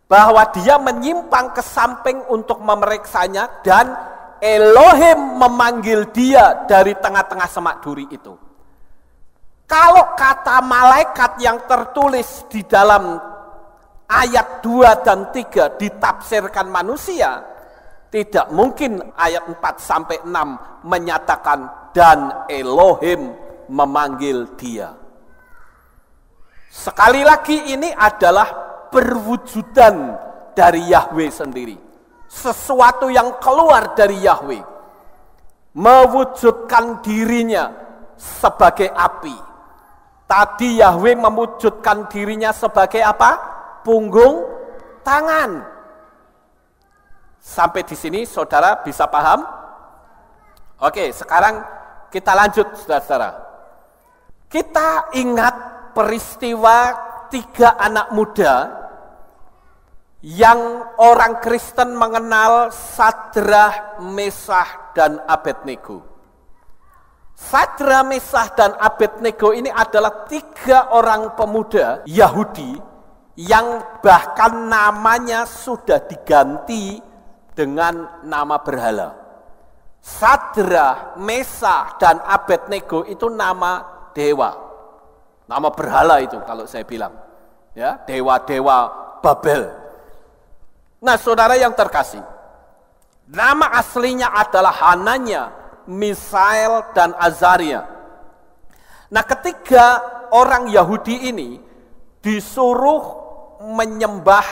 Bahwa dia menyimpang ke samping untuk memeriksanya, dan Elohim memanggil dia dari tengah-tengah semak duri itu. Kalau kata malaikat yang tertulis di dalam ayat 2 dan 3 ditafsirkan manusia, tidak mungkin ayat 4 sampai 6 menyatakan dan Elohim memanggil dia. Sekali lagi ini adalah perwujudan dari Yahweh sendiri. Sesuatu yang keluar dari Yahweh. Mewujudkan dirinya sebagai api. Tadi Yahweh mewujudkan dirinya sebagai apa? Punggung tangan. Sampai di sini saudara bisa paham? Oke, sekarang kita lanjut saudara-saudara. Kita ingat peristiwa 3 anak muda yang orang Kristen mengenal Sadrah, Mesah, dan Abednego. Sadrah, Mesah, dan Abednego ini adalah 3 orang pemuda Yahudi yang bahkan namanya sudah diganti dengan nama berhala. Sadrah, Mesah, dan Abednego itu nama dewa. Nama berhala itu kalau saya bilang. Ya, dewa-dewa Babel. Nah, saudara yang terkasih, nama aslinya adalah Hananya, Misael, dan Azaria. Nah, ketiga orang Yahudi ini disuruh menyembah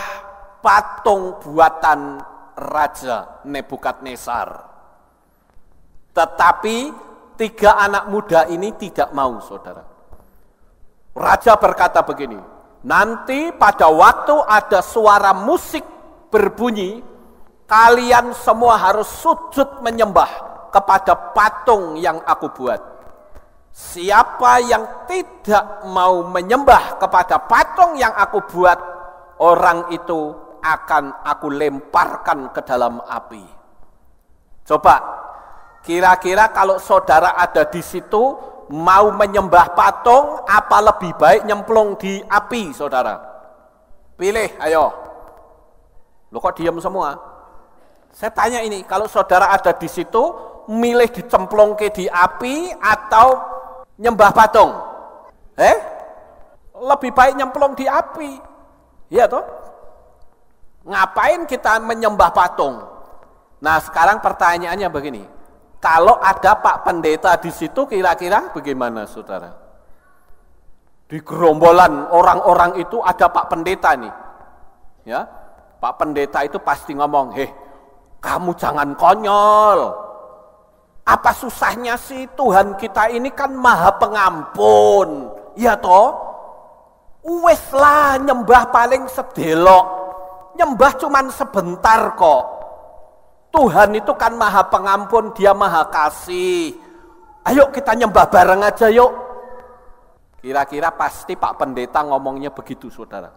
patung buatan Raja Nebukadnezar. Tetapi 3 anak muda ini tidak mau, saudara. Raja berkata begini, nanti pada waktu ada suara musik berbunyi, kalian semua harus sujud menyembah kepada patung yang aku buat. Siapa yang tidak mau menyembah kepada patung yang aku buat, orang itu akan aku lemparkan ke dalam api. Coba, kira-kira kalau saudara ada di situ, mau menyembah patung, apa lebih baik nyemplung di api, saudara? Pilih, ayo. Loh kok diam semua? Saya tanya ini, kalau saudara ada di situ, milih dicemplung ke di api atau nyembah patung? Lebih baik nyemplung di api. Iya toh? Ngapain kita menyembah patung? Nah, sekarang pertanyaannya begini. Kalau ada Pak Pendeta di situ, kira-kira bagaimana, saudara? Di gerombolan orang-orang itu ada Pak Pendeta nih. Ya, Pak Pendeta itu pasti ngomong, kamu jangan konyol. Apa susahnya sih, Tuhan kita ini kan Maha Pengampun. Ya toh? Wes lah nyembah paling sedelok. Nyembah cuman sebentar kok. Tuhan itu kan Maha Pengampun, Dia Maha Kasih. Ayo kita nyembah bareng aja yuk. Kira-kira pasti Pak Pendeta ngomongnya begitu, saudara.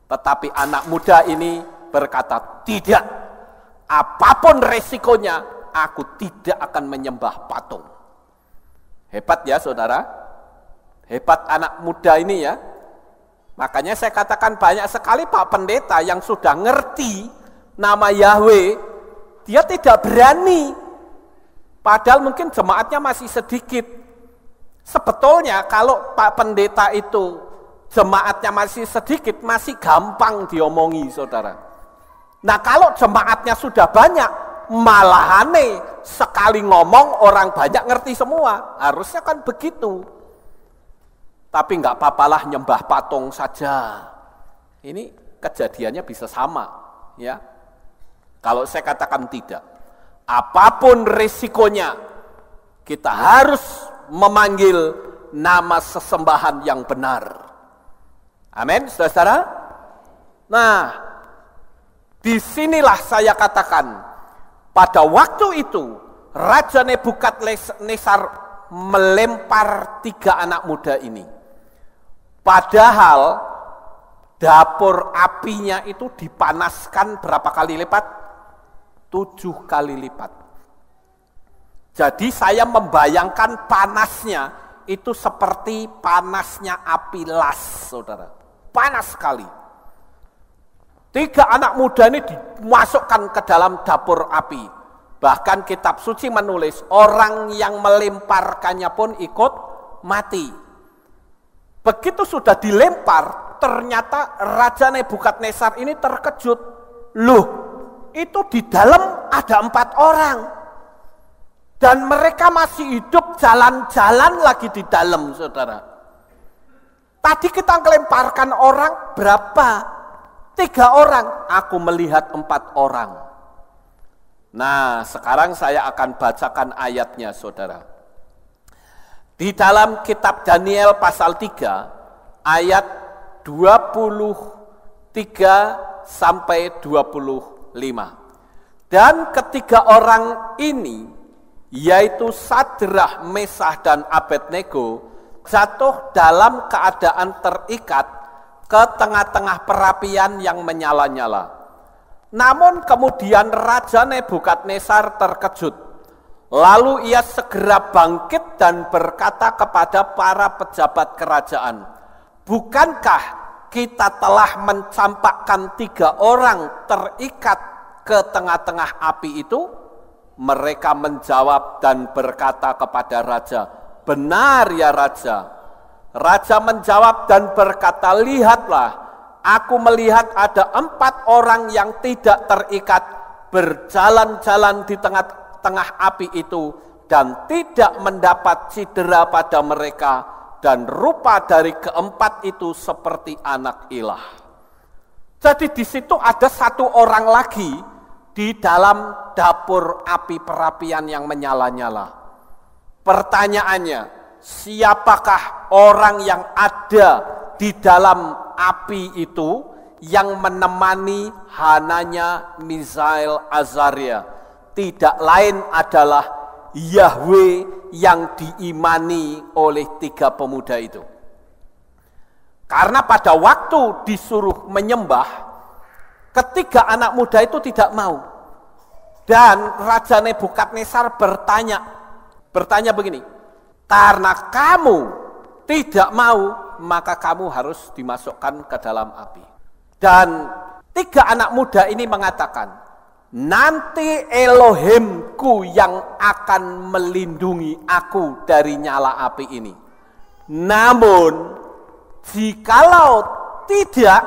Tetapi anak muda ini berkata, tidak. Apapun resikonya, aku tidak akan menyembah patung. Hebat ya, saudara. Hebat anak muda ini ya. Makanya saya katakan banyak sekali Pak Pendeta yang sudah ngerti nama Yahweh, dia tidak berani. Padahal mungkin jemaatnya masih sedikit. Sebetulnya kalau Pak Pendeta itu jemaatnya masih sedikit, masih gampang diomongi, saudara. Nah, kalau jemaatnya sudah banyak, malahane sekali ngomong orang banyak ngerti semua. Harusnya kan begitu. Tapi enggak papalah nyembah patung saja. Ini kejadiannya bisa sama, ya. Kalau saya katakan tidak. Apapun risikonya, kita harus memanggil nama sesembahan yang benar. Amin, saudara-saudara. Nah, disinilah saya katakan, pada waktu itu Raja Nebukadnezar melempar 3 anak muda ini. Padahal dapur apinya itu dipanaskan berapa kali lipat? 7 kali lipat. Jadi saya membayangkan panasnya itu seperti panasnya api las, saudara. Panas sekali. 3 anak muda ini dimasukkan ke dalam dapur api. Bahkan kitab suci menulis orang yang melemparkannya pun ikut mati. Begitu sudah dilempar, ternyata Raja Nebukadnezar ini terkejut. Loh, itu di dalam ada 4 orang. Dan mereka masih hidup, jalan-jalan lagi di dalam, saudara. Tadi kita melemparkan orang berapa? 3 orang, aku melihat 4 orang. Nah, sekarang saya akan bacakan ayatnya, saudara. Di dalam kitab Daniel pasal 3, ayat 23 sampai 25. Dan ketiga orang ini, yaitu Sadrah, Mesah, dan Abednego, jatuh dalam keadaan terikat ke tengah-tengah perapian yang menyala-nyala. Namun kemudian Raja Nebukadnezar terkejut. Lalu ia segera bangkit dan berkata kepada para pejabat kerajaan, bukankah kita telah mencampakkan 3 orang terikat ke tengah-tengah api itu? Mereka menjawab dan berkata kepada raja, benar ya raja. Raja menjawab dan berkata, lihatlah, aku melihat ada 4 orang yang tidak terikat berjalan-jalan di tengah-tengah api itu dan tidak mendapat cedera pada mereka, dan rupa dari keempat itu seperti anak ilah. Jadi di situ ada 1 orang lagi di dalam dapur api perapian yang menyala-nyala. Pertanyaannya, siapakah orang yang ada di dalam api itu yang menemani Hananya, Misael, Azaria? Tidak lain adalah Yahweh yang diimani oleh 3 pemuda itu. Karena pada waktu disuruh menyembah, ketiga anak muda itu tidak mau. Dan Raja Nebukadnezar bertanya begini, karena kamu tidak mau, maka kamu harus dimasukkan ke dalam api. Dan 3 anak muda ini mengatakan, nanti Elohimku yang akan melindungi aku dari nyala api ini. Namun, jikalau tidak,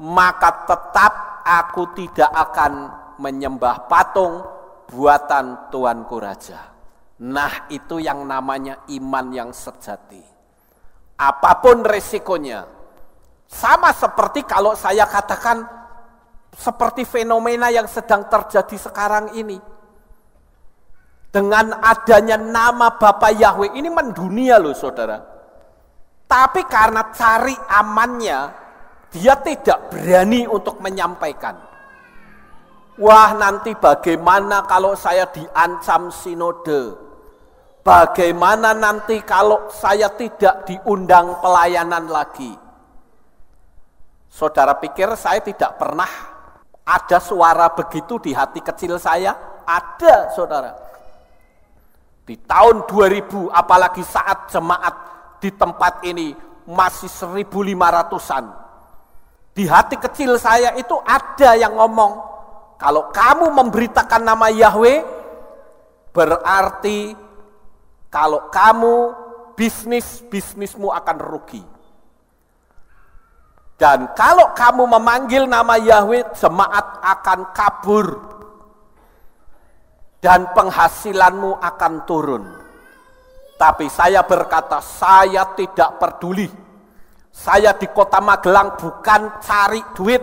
maka tetap aku tidak akan menyembah patung buatan Tuanku Raja. Nah, itu yang namanya iman yang sejati. Apapun resikonya. Sama seperti kalau saya katakan seperti fenomena yang sedang terjadi sekarang ini. Dengan adanya nama Bapa Yahweh ini mendunia loh saudara. Tapi karena cari amannya, dia tidak berani untuk menyampaikan. Wah, nanti bagaimana kalau saya diancam sinode? Bagaimana nanti kalau saya tidak diundang pelayanan lagi? Saudara pikir saya tidak pernah ada suara begitu di hati kecil saya? Ada, saudara. Di tahun 2000, apalagi saat jemaat di tempat ini masih 1.500-an. Di hati kecil saya itu ada yang ngomong, kalau kamu memberitakan nama Yahweh, berarti kalau kamu bisnismu akan rugi. Dan kalau kamu memanggil nama Yahweh, jemaat akan kabur. Dan penghasilanmu akan turun. Tapi saya berkata, saya tidak peduli. Saya di kota Magelang bukan cari duit,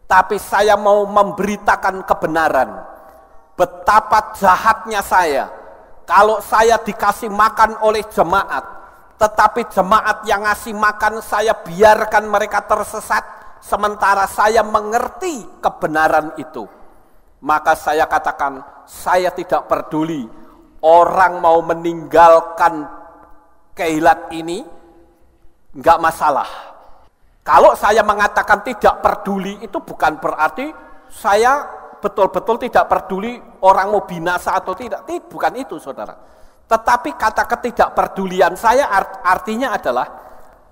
tapi saya mau memberitakan kebenaran. Betapa jahatnya saya. Kalau saya dikasih makan oleh jemaat, tetapi jemaat yang ngasih makan saya biarkan mereka tersesat, sementara saya mengerti kebenaran itu. Maka saya katakan, saya tidak peduli orang mau meninggalkan keilat ini, enggak masalah. Kalau saya mengatakan tidak peduli, itu bukan berarti saya betul-betul tidak peduli orang mau binasa atau tidak. Bukan itu, saudara. Tetapi kata ketidakpedulian saya artinya adalah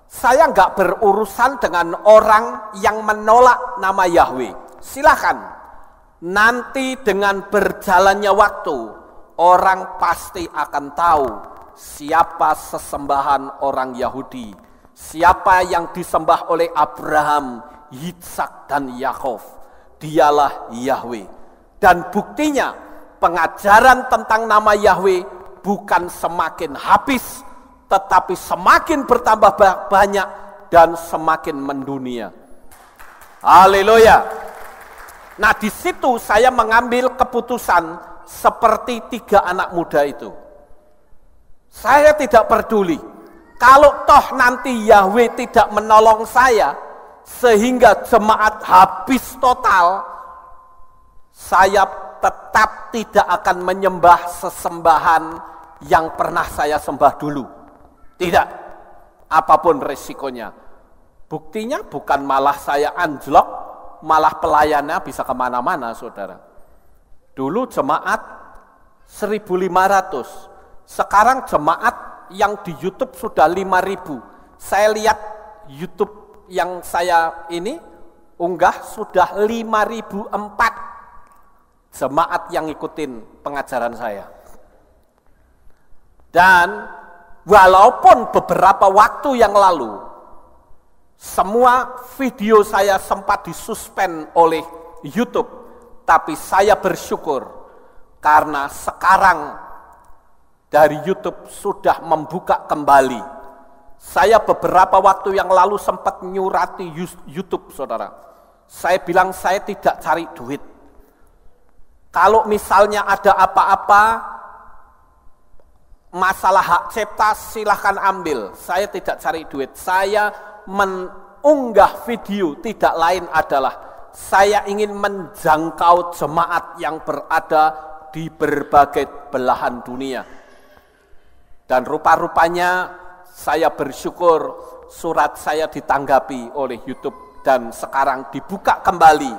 saya nggak berurusan dengan orang yang menolak nama Yahweh. Silakan, nanti dengan berjalannya waktu, orang pasti akan tahu siapa sesembahan orang Yahudi, siapa yang disembah oleh Abraham, Yitzhak, dan Yakov. Dialah Yahweh. Dan buktinya, pengajaran tentang nama Yahweh bukan semakin habis, tetapi semakin bertambah banyak dan semakin mendunia. Haleluya. Nah, di situ saya mengambil keputusan seperti 3 anak muda itu. Saya tidak peduli. Kalau toh nanti Yahweh tidak menolong saya, sehingga jemaat habis total, saya tetap tidak akan menyembah sesembahan yang pernah saya sembah dulu. Tidak, apapun resikonya. Buktinya bukan malah saya anjlok, malah pelayannya bisa kemana-mana, saudara. Dulu jemaat 1.500, sekarang jemaat yang di YouTube sudah 5.000. Saya lihat YouTube yang saya ini unggah sudah 5.004 jemaat yang ngikutin pengajaran saya. Dan walaupun beberapa waktu yang lalu semua video saya sempat disuspend oleh YouTube, tapi saya bersyukur karena sekarang dari YouTube sudah membuka kembali. Saya beberapa waktu yang lalu sempat nyurati YouTube, saudara. Saya bilang saya tidak cari duit. Kalau misalnya ada apa-apa, masalah hak cipta silahkan ambil. Saya tidak cari duit. Saya mengunggah video tidak lain adalah saya ingin menjangkau jemaat yang berada di berbagai belahan dunia. Dan rupa-rupanya saya bersyukur surat saya ditanggapi oleh YouTube dan sekarang dibuka kembali.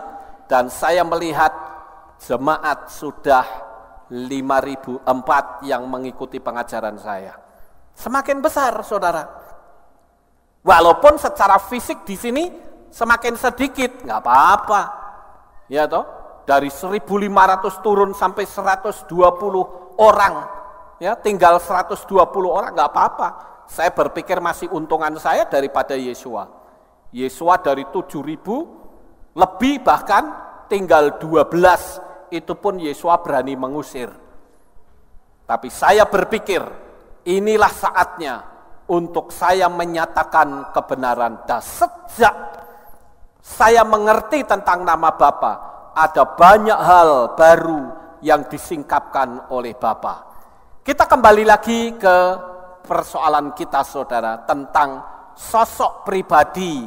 Dan saya melihat jemaat sudah 5.004 yang mengikuti pengajaran saya. Semakin besar, saudara. Walaupun secara fisik di sini semakin sedikit, nggak apa-apa. Ya toh, dari 1.500 turun sampai 120 orang, ya tinggal 120 orang, nggak apa-apa. Saya berpikir masih untungan saya daripada Yesua. Yesua dari 7.000 lebih, bahkan tinggal 12. Itu pun Yesua berani mengusir. Tapi saya berpikir inilah saatnya untuk saya menyatakan kebenaran. Dan sejak saya mengerti tentang nama Bapa, ada banyak hal baru yang disingkapkan oleh Bapa. Kita kembali lagi ke persoalan kita, saudara, tentang sosok pribadi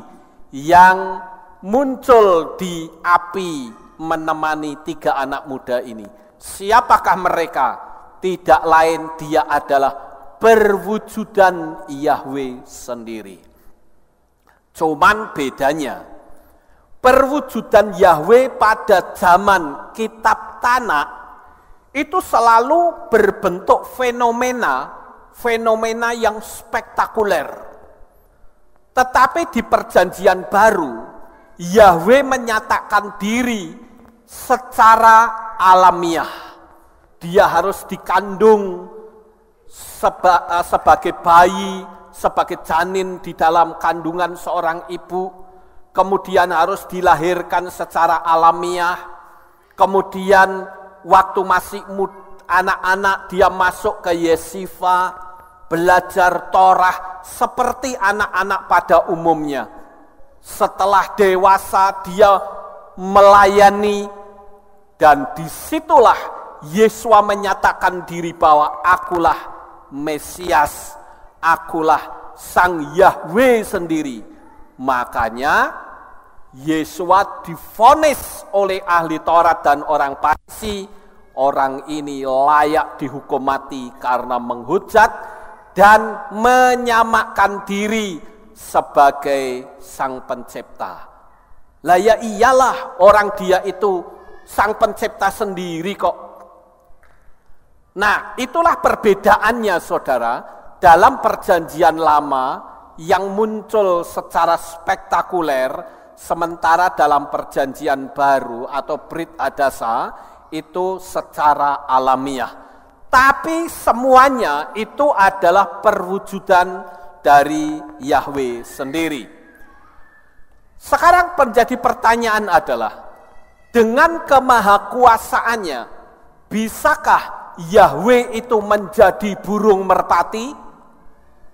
yang muncul di api menemani 3 anak muda ini. Siapakah mereka? Tidak lain, dia adalah perwujudan Yahweh sendiri. Cuman bedanya, perwujudan Yahweh pada zaman kitab Tanakh itu selalu berbentuk fenomena yang spektakuler. Tetapi di perjanjian baru, Yahweh menyatakan diri secara alamiah. Dia harus dikandung sebagai bayi, sebagai janin di dalam kandungan seorang ibu, kemudian harus dilahirkan secara alamiah, kemudian waktu masih anak-anak dia masuk ke yeshiva, belajar Torah seperti anak-anak pada umumnya. Setelah dewasa dia melayani, dan disitulah Yesua menyatakan diri bahwa akulah Mesias, akulah Sang Yahweh sendiri. Makanya Yesua divonis oleh ahli Taurat dan orang Farisi, orang ini layak dihukum mati karena menghujat dan menyamakan diri sebagai Sang Pencipta. Lah ya iyalah, orang dia itu Sang Pencipta sendiri kok. Nah, itulah perbedaannya saudara dalam perjanjian lama yang muncul secara spektakuler, sementara dalam perjanjian baru atau Brit Hadasa itu secara alamiah. Tapi semuanya itu adalah perwujudan dari Yahweh sendiri. Sekarang menjadi pertanyaan adalah, dengan kemahakuasaannya, bisakah Yahweh itu menjadi burung merpati?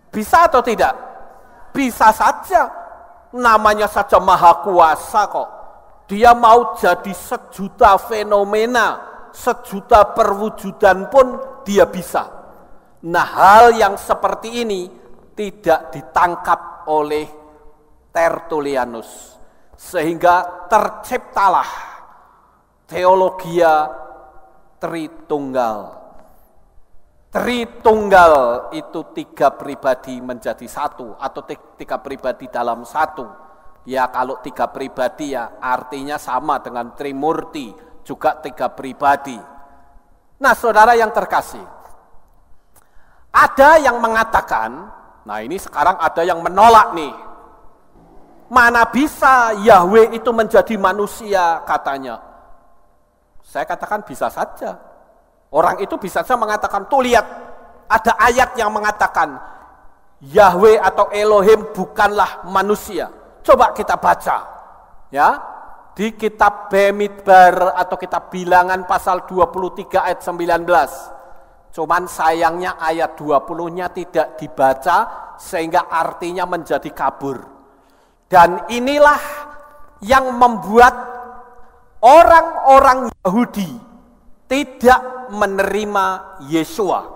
Bisa atau tidak? Bisa saja. Namanya saja maha kuasa kok. Dia mau jadi sejuta fenomena, sejuta perwujudan pun dia bisa. Nah, hal yang seperti ini tidak ditangkap oleh Tertullianus, sehingga terciptalah teologia Tritunggal. Tritunggal itu 3 pribadi menjadi satu, atau 3 pribadi dalam satu. Ya, kalau 3 pribadi ya artinya sama dengan Trimurti, juga 3 pribadi. Nah, saudara yang terkasih, ada yang mengatakan, nah ini sekarang ada yang menolak nih. Mana bisa Yahweh itu menjadi manusia katanya. Saya katakan bisa saja. Orang itu bisa saja mengatakan, tuh lihat, ada ayat yang mengatakan Yahweh atau Elohim bukanlah manusia. Coba kita baca, ya, di kitab Bemidbar atau kitab Bilangan pasal 23 ayat 19. Cuman sayangnya ayat 20-nya tidak dibaca sehingga artinya menjadi kabur. Dan inilah yang membuat orang-orang Yahudi tidak menerima Yesua.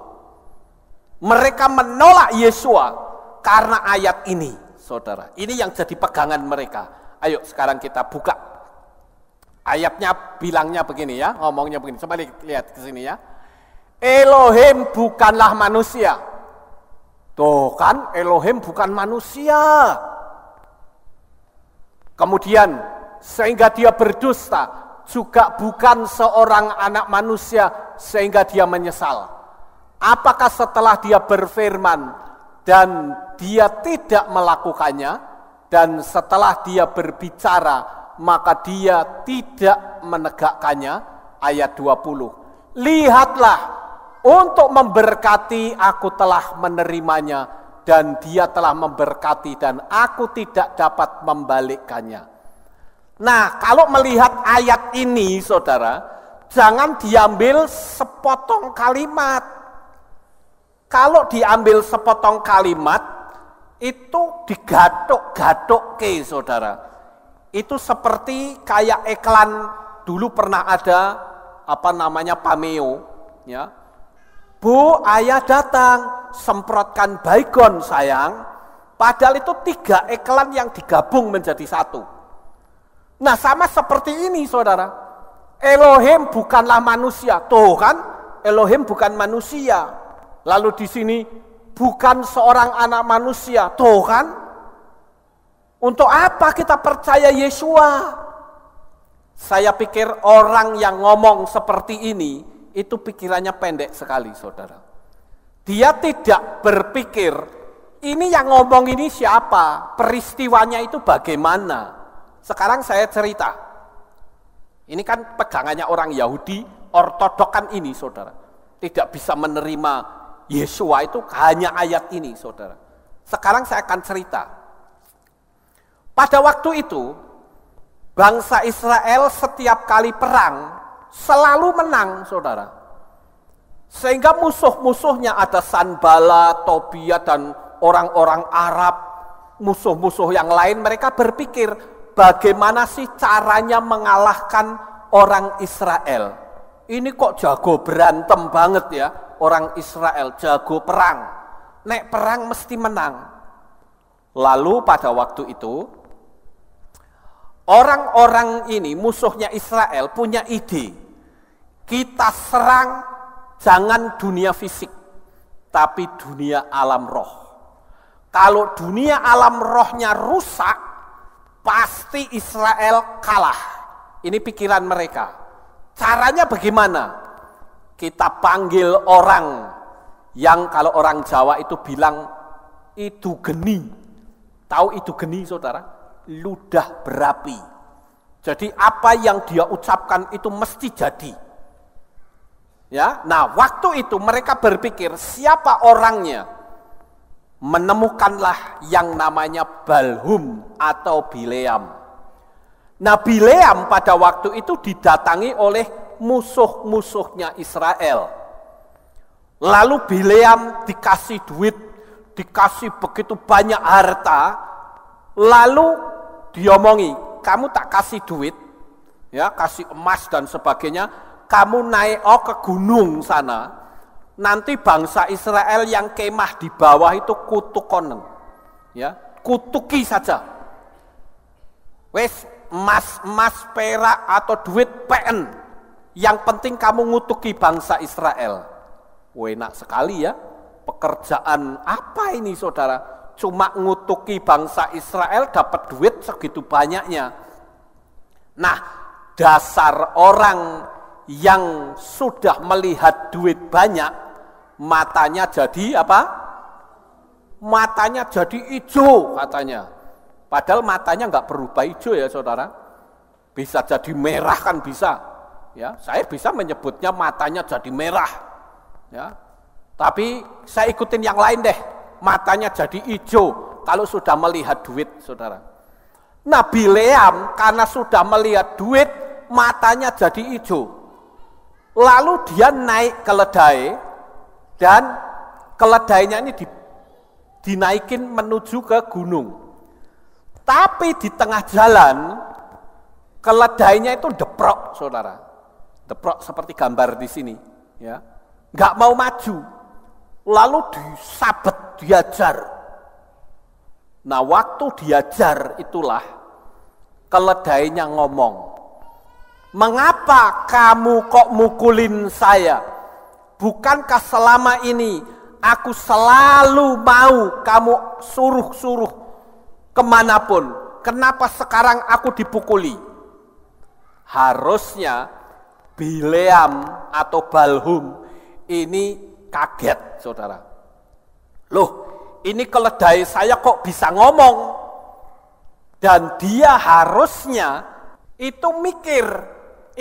Mereka menolak Yesua karena ayat ini, saudara. Ini yang jadi pegangan mereka. Ayo sekarang kita buka. Ayatnya bilangnya begini ya, ngomongnya begini. Coba lihat ke sini ya. Elohim bukanlah manusia. Tuh kan, Elohim bukan manusia. Kemudian, sehingga dia berdusta, juga bukan seorang anak manusia sehingga dia menyesal. Apakah setelah dia berfirman dan dia tidak melakukannya, dan setelah dia berbicara maka dia tidak menegakkannya? Ayat 20. Lihatlah, untuk memberkati aku telah menerimanya, dan dia telah memberkati dan aku tidak dapat membalikkannya. Nah, kalau melihat ayat ini, saudara, jangan diambil sepotong kalimat. Kalau diambil sepotong kalimat, itu digatuk-gatuk ke, saudara. Itu seperti kayak iklan dulu pernah ada, Pameo, ya. Bu, ayah datang, semprotkan baygon sayang. Padahal itu 3 iklan yang digabung menjadi satu. Nah, sama seperti ini, saudara. Elohim bukanlah manusia. Tuh kan, Elohim bukan manusia. Lalu di sini bukan seorang anak manusia. Tuh kan. Untuk apa kita percaya Yesua? Saya pikir orang yang ngomong seperti ini, itu pikirannya pendek sekali, saudara. Dia tidak berpikir, ini yang ngomong ini siapa? Peristiwanya itu bagaimana? Sekarang saya cerita. Ini kan pegangannya orang Yahudi, ortodok kan ini, saudara. Tidak bisa menerima Yesua itu hanya ayat ini, saudara. Sekarang saya akan cerita. Pada waktu itu, bangsa Israel setiap kali perang selalu menang, saudara. Sehingga musuh-musuhnya ada Sanballat, Tobia, dan orang-orang Arab, musuh-musuh yang lain, mereka berpikir, bagaimana sih caranya mengalahkan orang Israel? Ini kok jago berantem banget ya, orang Israel, jago perang. Nek perang mesti menang. Lalu pada waktu itu, orang-orang ini, musuhnya Israel, punya ide. Kita serang jangan dunia fisik, tapi dunia alam roh. Kalau dunia alam rohnya rusak, pasti Israel kalah. Ini pikiran mereka. Caranya bagaimana? Kita panggil orang yang kalau orang Jawa itu bilang itu geni. Tahu itu geni, saudara? Ludah berapi. Jadi apa yang dia ucapkan itu mesti jadi. Ya, nah waktu itu mereka berpikir siapa orangnya, menemukanlah yang namanya Balhum atau Bileam. Nah Bileam pada waktu itu didatangi oleh musuh-musuhnya Israel. Lalu Bileam dikasih duit, dikasih begitu banyak harta, lalu diomongi, kamu tak kasih duit, ya kasih emas dan sebagainya, kamu naik ke gunung sana, nanti bangsa Israel yang kemah di bawah itu kutukonen, ya kutuki saja. Wes emas perak atau duit PN, yang penting kamu ngutuki bangsa Israel. Enak sekali ya, pekerjaan apa ini saudara? Cuma ngutuki bangsa Israel dapat duit segitu banyaknya. Nah dasar orang yang sudah melihat duit banyak, matanya jadi apa? Matanya jadi hijau katanya. Padahal matanya nggak berubah hijau ya saudara. Bisa jadi merah kan bisa. Ya, saya bisa menyebutnya matanya jadi merah. Ya, tapi saya ikutin yang lain deh. Matanya jadi hijau kalau sudah melihat duit saudara. Nah Bileam karena sudah melihat duit, matanya jadi hijau. Lalu dia naik keledai dan keledainya ini dinaikin menuju ke gunung. Tapi di tengah jalan keledainya itu deprok, saudara. Deprok seperti gambar di sini, ya. Nggak mau maju. Lalu disabet, diajar. Nah, waktu diajar itulah keledainya ngomong, "Mengapa kamu kok mukulin saya? Bukankah selama ini aku selalu mau kamu suruh-suruh kemanapun? Kenapa sekarang aku dipukuli?" Harusnya Bileam atau Balhum ini kaget, saudara. Loh, ini keledai saya kok bisa ngomong? Dan dia harusnya itu mikir,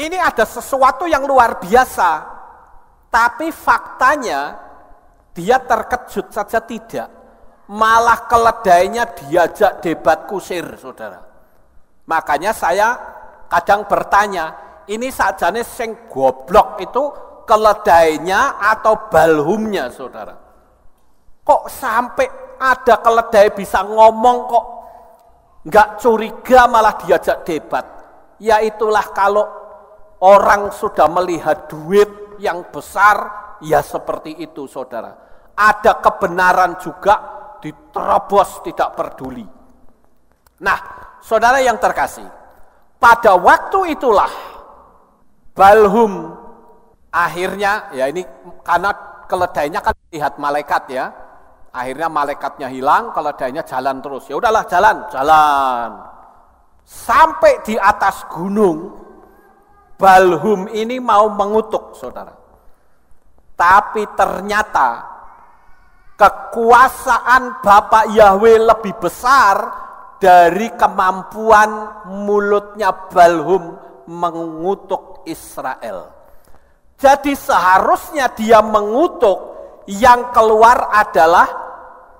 ini ada sesuatu yang luar biasa, tapi faktanya dia terkejut saja tidak. Malah keledainya diajak debat kusir, saudara. Makanya saya kadang bertanya, ini sajane sing goblok itu keledainya atau Balhumnya, saudara? Kok sampai ada keledai bisa ngomong kok nggak curiga malah diajak debat? Ya itulah kalau orang sudah melihat duit yang besar, ya seperti itu saudara. Ada kebenaran juga diterobos tidak peduli. Nah saudara yang terkasih, pada waktu itulah Balhum akhirnya, ya ini karena keledainya kan lihat malaikat ya. Akhirnya malaikatnya hilang, keledainya jalan terus. Ya udahlah jalan. Sampai di atas gunung, Balhum ini mau mengutuk, saudara. Tapi ternyata kekuasaan Bapak Yahweh lebih besar dari kemampuan mulutnya Balhum mengutuk Israel. Jadi seharusnya dia mengutuk, yang keluar adalah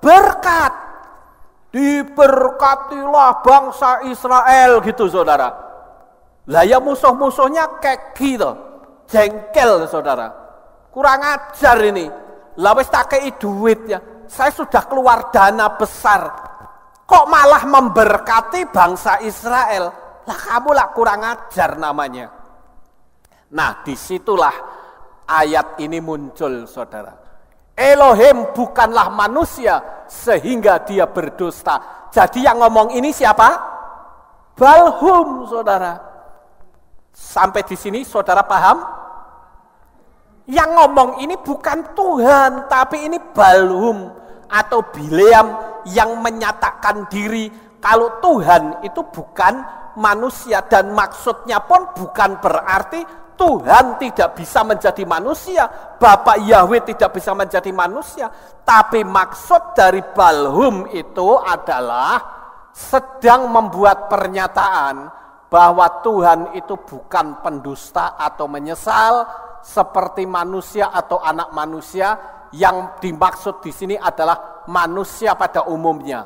berkat. Diberkatilah bangsa Israel gitu saudara. Lah ya musuh-musuhnya kayak gitu, jengkel saudara. Kurang ajar ini. Lah wis tak kei duit ya. Saya sudah keluar dana besar. Kok malah memberkati bangsa Israel? Lah kamu lah kurang ajar namanya. Nah disitulah ayat ini muncul saudara. Elohim bukanlah manusia sehingga dia berdusta. Jadi yang ngomong ini siapa? Balhum, saudara. Sampai di sini saudara paham? Yang ngomong ini bukan Tuhan, tapi ini Balhum atau Bileam yang menyatakan diri kalau Tuhan itu bukan manusia, dan maksudnya pun bukan berarti Tuhan tidak bisa menjadi manusia, Bapa Yahweh tidak bisa menjadi manusia. Tapi maksud dari Balhum itu adalah sedang membuat pernyataan bahwa Tuhan itu bukan pendusta atau menyesal seperti manusia atau anak manusia. Yang dimaksud di sini adalah manusia pada umumnya.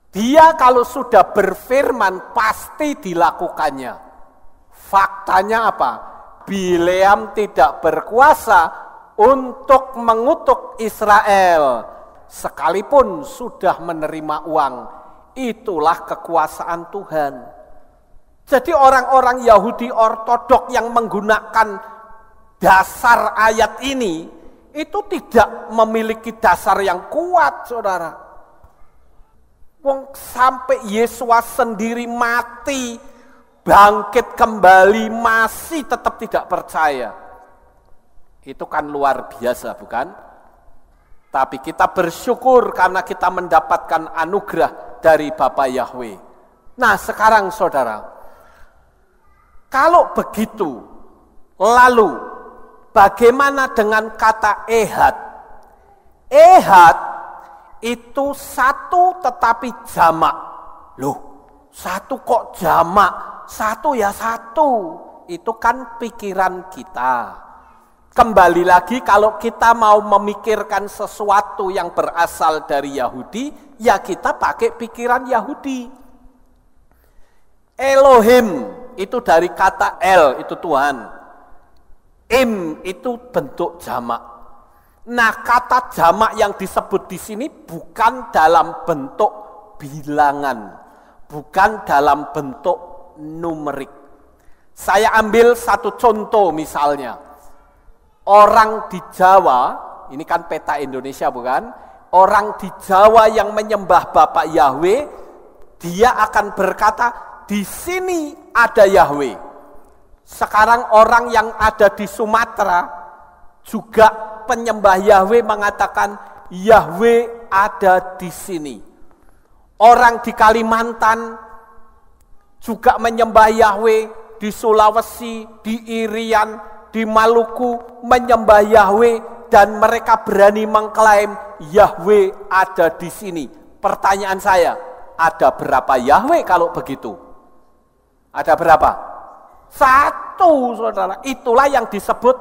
Dia kalau sudah berfirman pasti dilakukannya. Faktanya apa? Bileam tidak berkuasa untuk mengutuk Israel sekalipun sudah menerima uang. Itulah kekuasaan Tuhan. Jadi orang-orang Yahudi ortodok yang menggunakan dasar ayat ini itu tidak memiliki dasar yang kuat, saudara. Wong sampai Yesus sendiri mati, bangkit kembali, masih tetap tidak percaya. Itu kan luar biasa, bukan? Tapi kita bersyukur karena kita mendapatkan anugerah dari Bapa Yahweh. Nah sekarang saudara, kalau begitu, lalu bagaimana dengan kata ehad? Ehad itu satu tetapi jamak. Loh, satu kok jamak? Satu ya satu. Itu kan pikiran kita. Kembali lagi kalau kita mau memikirkan sesuatu yang berasal dari Yahudi, ya kita pakai pikiran Yahudi. Elohim itu dari kata El, itu Tuhan. Im itu bentuk jamak. Nah, kata jamak yang disebut di sini bukan dalam bentuk bilangan, bukan dalam bentuk numerik. Saya ambil satu contoh misalnya. Orang di Jawa, ini kan peta Indonesia bukan? Orang di Jawa yang menyembah Bapak Yahweh, dia akan berkata, di sini ada Yahweh. Sekarang orang yang ada di Sumatera juga penyembah Yahweh mengatakan Yahweh ada di sini. Orang di Kalimantan juga menyembah Yahweh, di Sulawesi, di Irian, di Maluku menyembah Yahweh dan mereka berani mengklaim Yahweh ada di sini. Pertanyaan saya, ada berapa Yahweh kalau begitu? Ada berapa? Satu, saudara. Itulah yang disebut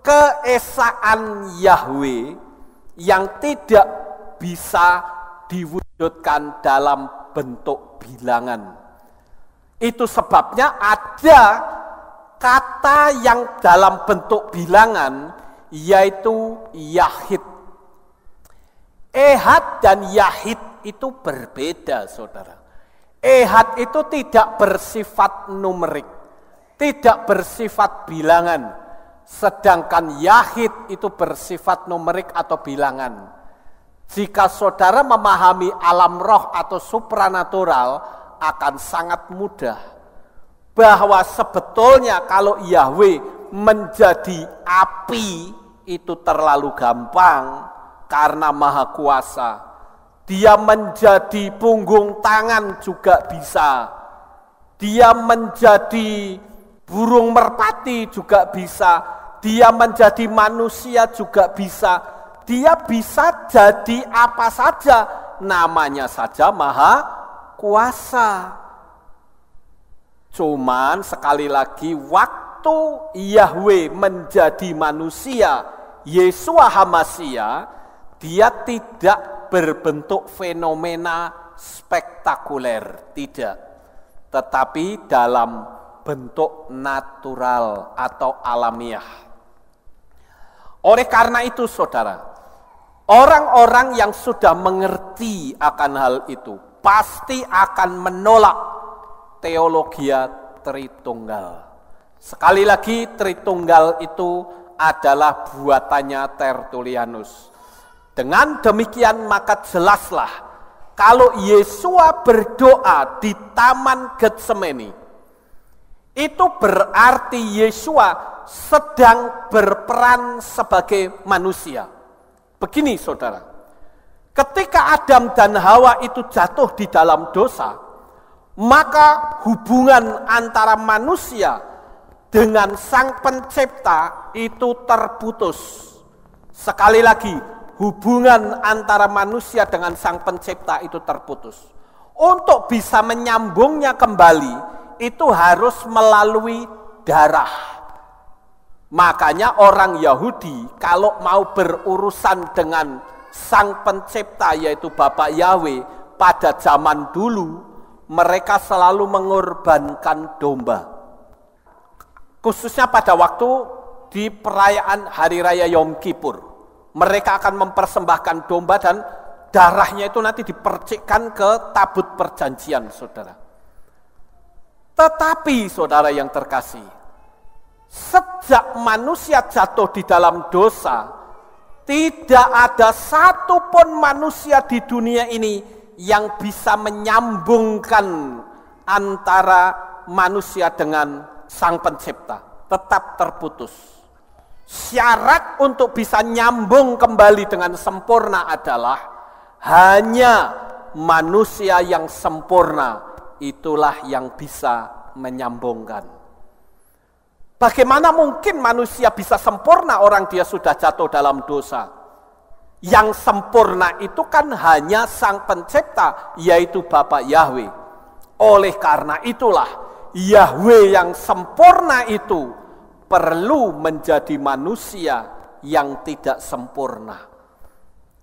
keesaan Yahweh yang tidak bisa diwujudkan dalam bentuk bilangan. Itu sebabnya ada kata yang dalam bentuk bilangan, yaitu Yahid. Ehad dan Yahid itu berbeda, saudara. Ehad itu tidak bersifat numerik, tidak bersifat bilangan. Sedangkan Yahid itu bersifat numerik atau bilangan. Jika saudara memahami alam roh atau supranatural, akan sangat mudah bahwa sebetulnya kalau Yahweh menjadi api itu terlalu gampang karena maha kuasa. Dia menjadi punggung tangan juga bisa. Dia menjadi burung merpati juga bisa. Dia menjadi manusia juga bisa. Dia bisa jadi apa saja, namanya saja maha kuasa. Cuman sekali lagi waktu Yahweh menjadi manusia, Yeshua HaMashiach, dia tidak berbentuk fenomena spektakuler, tidak. Tetapi dalam bentuk natural atau alamiah. Oleh karena itu saudara, orang-orang yang sudah mengerti akan hal itu, pasti akan menolak teologia Tritunggal. Sekali lagi, Tritunggal itu adalah buatannya Tertullianus. Dengan demikian maka jelaslah kalau Yeshua berdoa di Taman Getsemani, itu berarti Yeshua sedang berperan sebagai manusia. Begini saudara, ketika Adam dan Hawa itu jatuh di dalam dosa, maka hubungan antara manusia dengan Sang Pencipta itu terputus. Sekali lagi, hubungan antara manusia dengan Sang Pencipta itu terputus. Untuk bisa menyambungnya kembali, itu harus melalui darah. Makanya orang Yahudi kalau mau berurusan dengan Sang Pencipta yaitu Bapak Yahweh pada zaman dulu, mereka selalu mengorbankan domba. Khususnya pada waktu di perayaan Hari Raya Yom Kippur. Mereka akan mempersembahkan domba dan darahnya itu nanti dipercikkan ke tabut perjanjian, saudara. Tetapi saudara yang terkasih, sejak manusia jatuh di dalam dosa, tidak ada satupun manusia di dunia ini yang bisa menyambungkan antara manusia dengan Sang Pencipta. Tetap terputus. Syarat untuk bisa nyambung kembali dengan sempurna adalah hanya manusia yang sempurna, itulah yang bisa menyambungkan. Bagaimana mungkin manusia bisa sempurna orang dia sudah jatuh dalam dosa? Yang sempurna itu kan hanya Sang Pencipta, yaitu Bapa Yahweh. Oleh karena itulah, Yahweh yang sempurna itu perlu menjadi manusia yang tidak sempurna.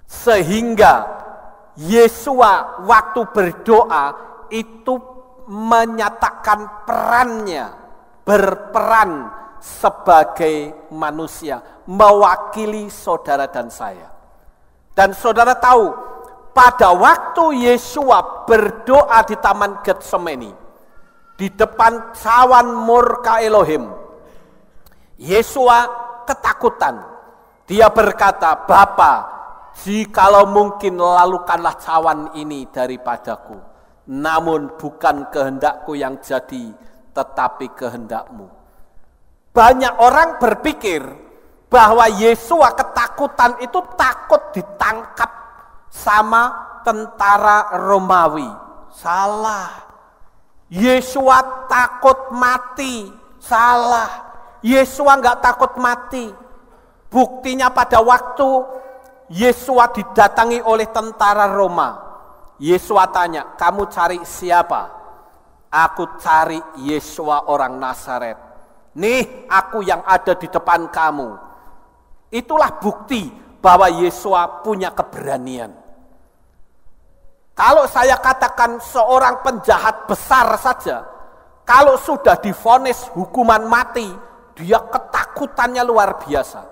Sehingga Yesua waktu berdoa itu menyatakan perannya, berperan sebagai manusia, mewakili saudara dan saya. Dan saudara tahu, pada waktu Yesua berdoa di Taman Getsemani, di depan cawan murka Elohim, Yesua ketakutan. Dia berkata, "Bapa, jikalau mungkin lalukanlah cawan ini daripadaku. Namun bukan kehendakku yang jadi, tetapi kehendakmu." Banyak orang berpikir bahwa Yesua ketakutan itu takut ditangkap sama tentara Romawi. Salah. Yesua takut mati. Salah. Yesua enggak takut mati. Buktinya pada waktu Yesua didatangi oleh tentara Roma, Yesua tanya, "Kamu cari siapa?" "Aku cari Yesua orang Nazaret. Nih aku yang ada di depan kamu." Itulah bukti bahwa Yesua punya keberanian. Kalau saya katakan seorang penjahat besar saja, kalau sudah divonis hukuman mati, dia ketakutannya luar biasa.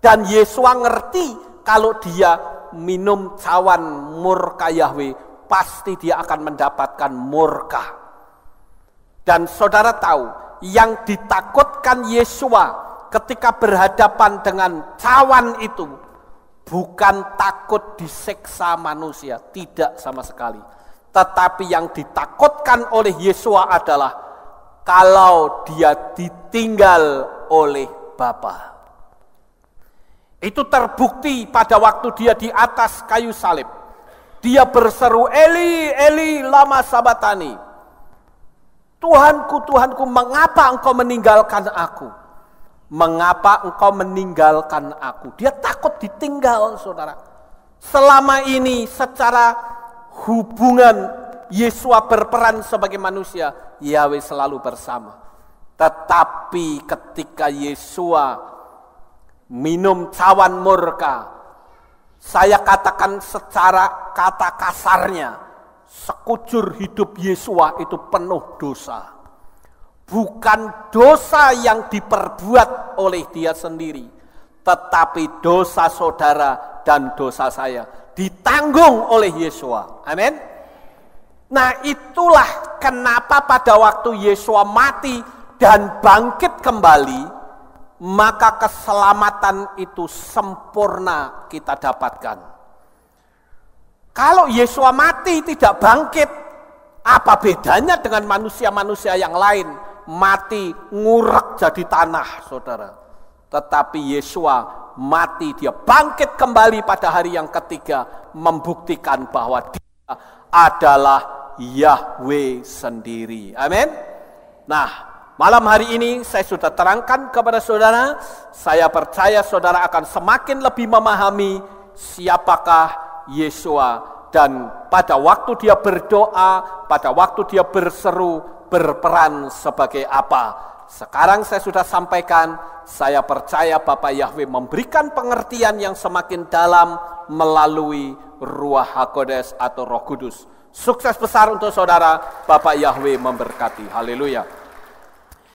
Dan Yesua ngerti kalau dia minum cawan murka Yahweh, pasti dia akan mendapatkan murka. Dan saudara tahu, yang ditakutkan Yesua ketika berhadapan dengan cawan itu, bukan takut disiksa manusia, tidak sama sekali. Tetapi yang ditakutkan oleh Yesua adalah kalau dia ditinggal oleh Bapa. Itu terbukti pada waktu dia di atas kayu salib. Dia berseru, "Eli, Eli, lama sabatani." "Tuhanku, Tuhanku, mengapa engkau meninggalkan aku? Mengapa engkau meninggalkan aku?" Dia takut ditinggal, saudara. Selama ini secara hubungan Yesua berperan sebagai manusia, Yahweh selalu bersama. Tetapi ketika Yesua minum cawan murka, saya katakan secara kata kasarnya, sekujur hidup Yesua itu penuh dosa. Bukan dosa yang diperbuat oleh dia sendiri, tetapi dosa saudara dan dosa saya ditanggung oleh Yesua. Amin. Nah, itulah kenapa pada waktu Yesua mati dan bangkit kembali, maka keselamatan itu sempurna kita dapatkan. Kalau Yesua mati tidak bangkit, apa bedanya dengan manusia-manusia yang lain? Mati ngurek jadi tanah, saudara. Tetapi Yesua mati, dia bangkit kembali pada hari yang ketiga, membuktikan bahwa dia adalah Yahweh sendiri. Amin. Nah, Malam hari ini saya sudah terangkan kepada saudara, saya percaya saudara akan semakin lebih memahami siapakah Yesua, dan pada waktu dia berdoa, pada waktu dia berseru, berperan sebagai apa. Sekarang saya sudah sampaikan, saya percaya Bapa Yahweh memberikan pengertian yang semakin dalam melalui Ruach HaKodes atau Roh Kudus. Sukses besar untuk saudara, Bapa Yahweh memberkati. Haleluya.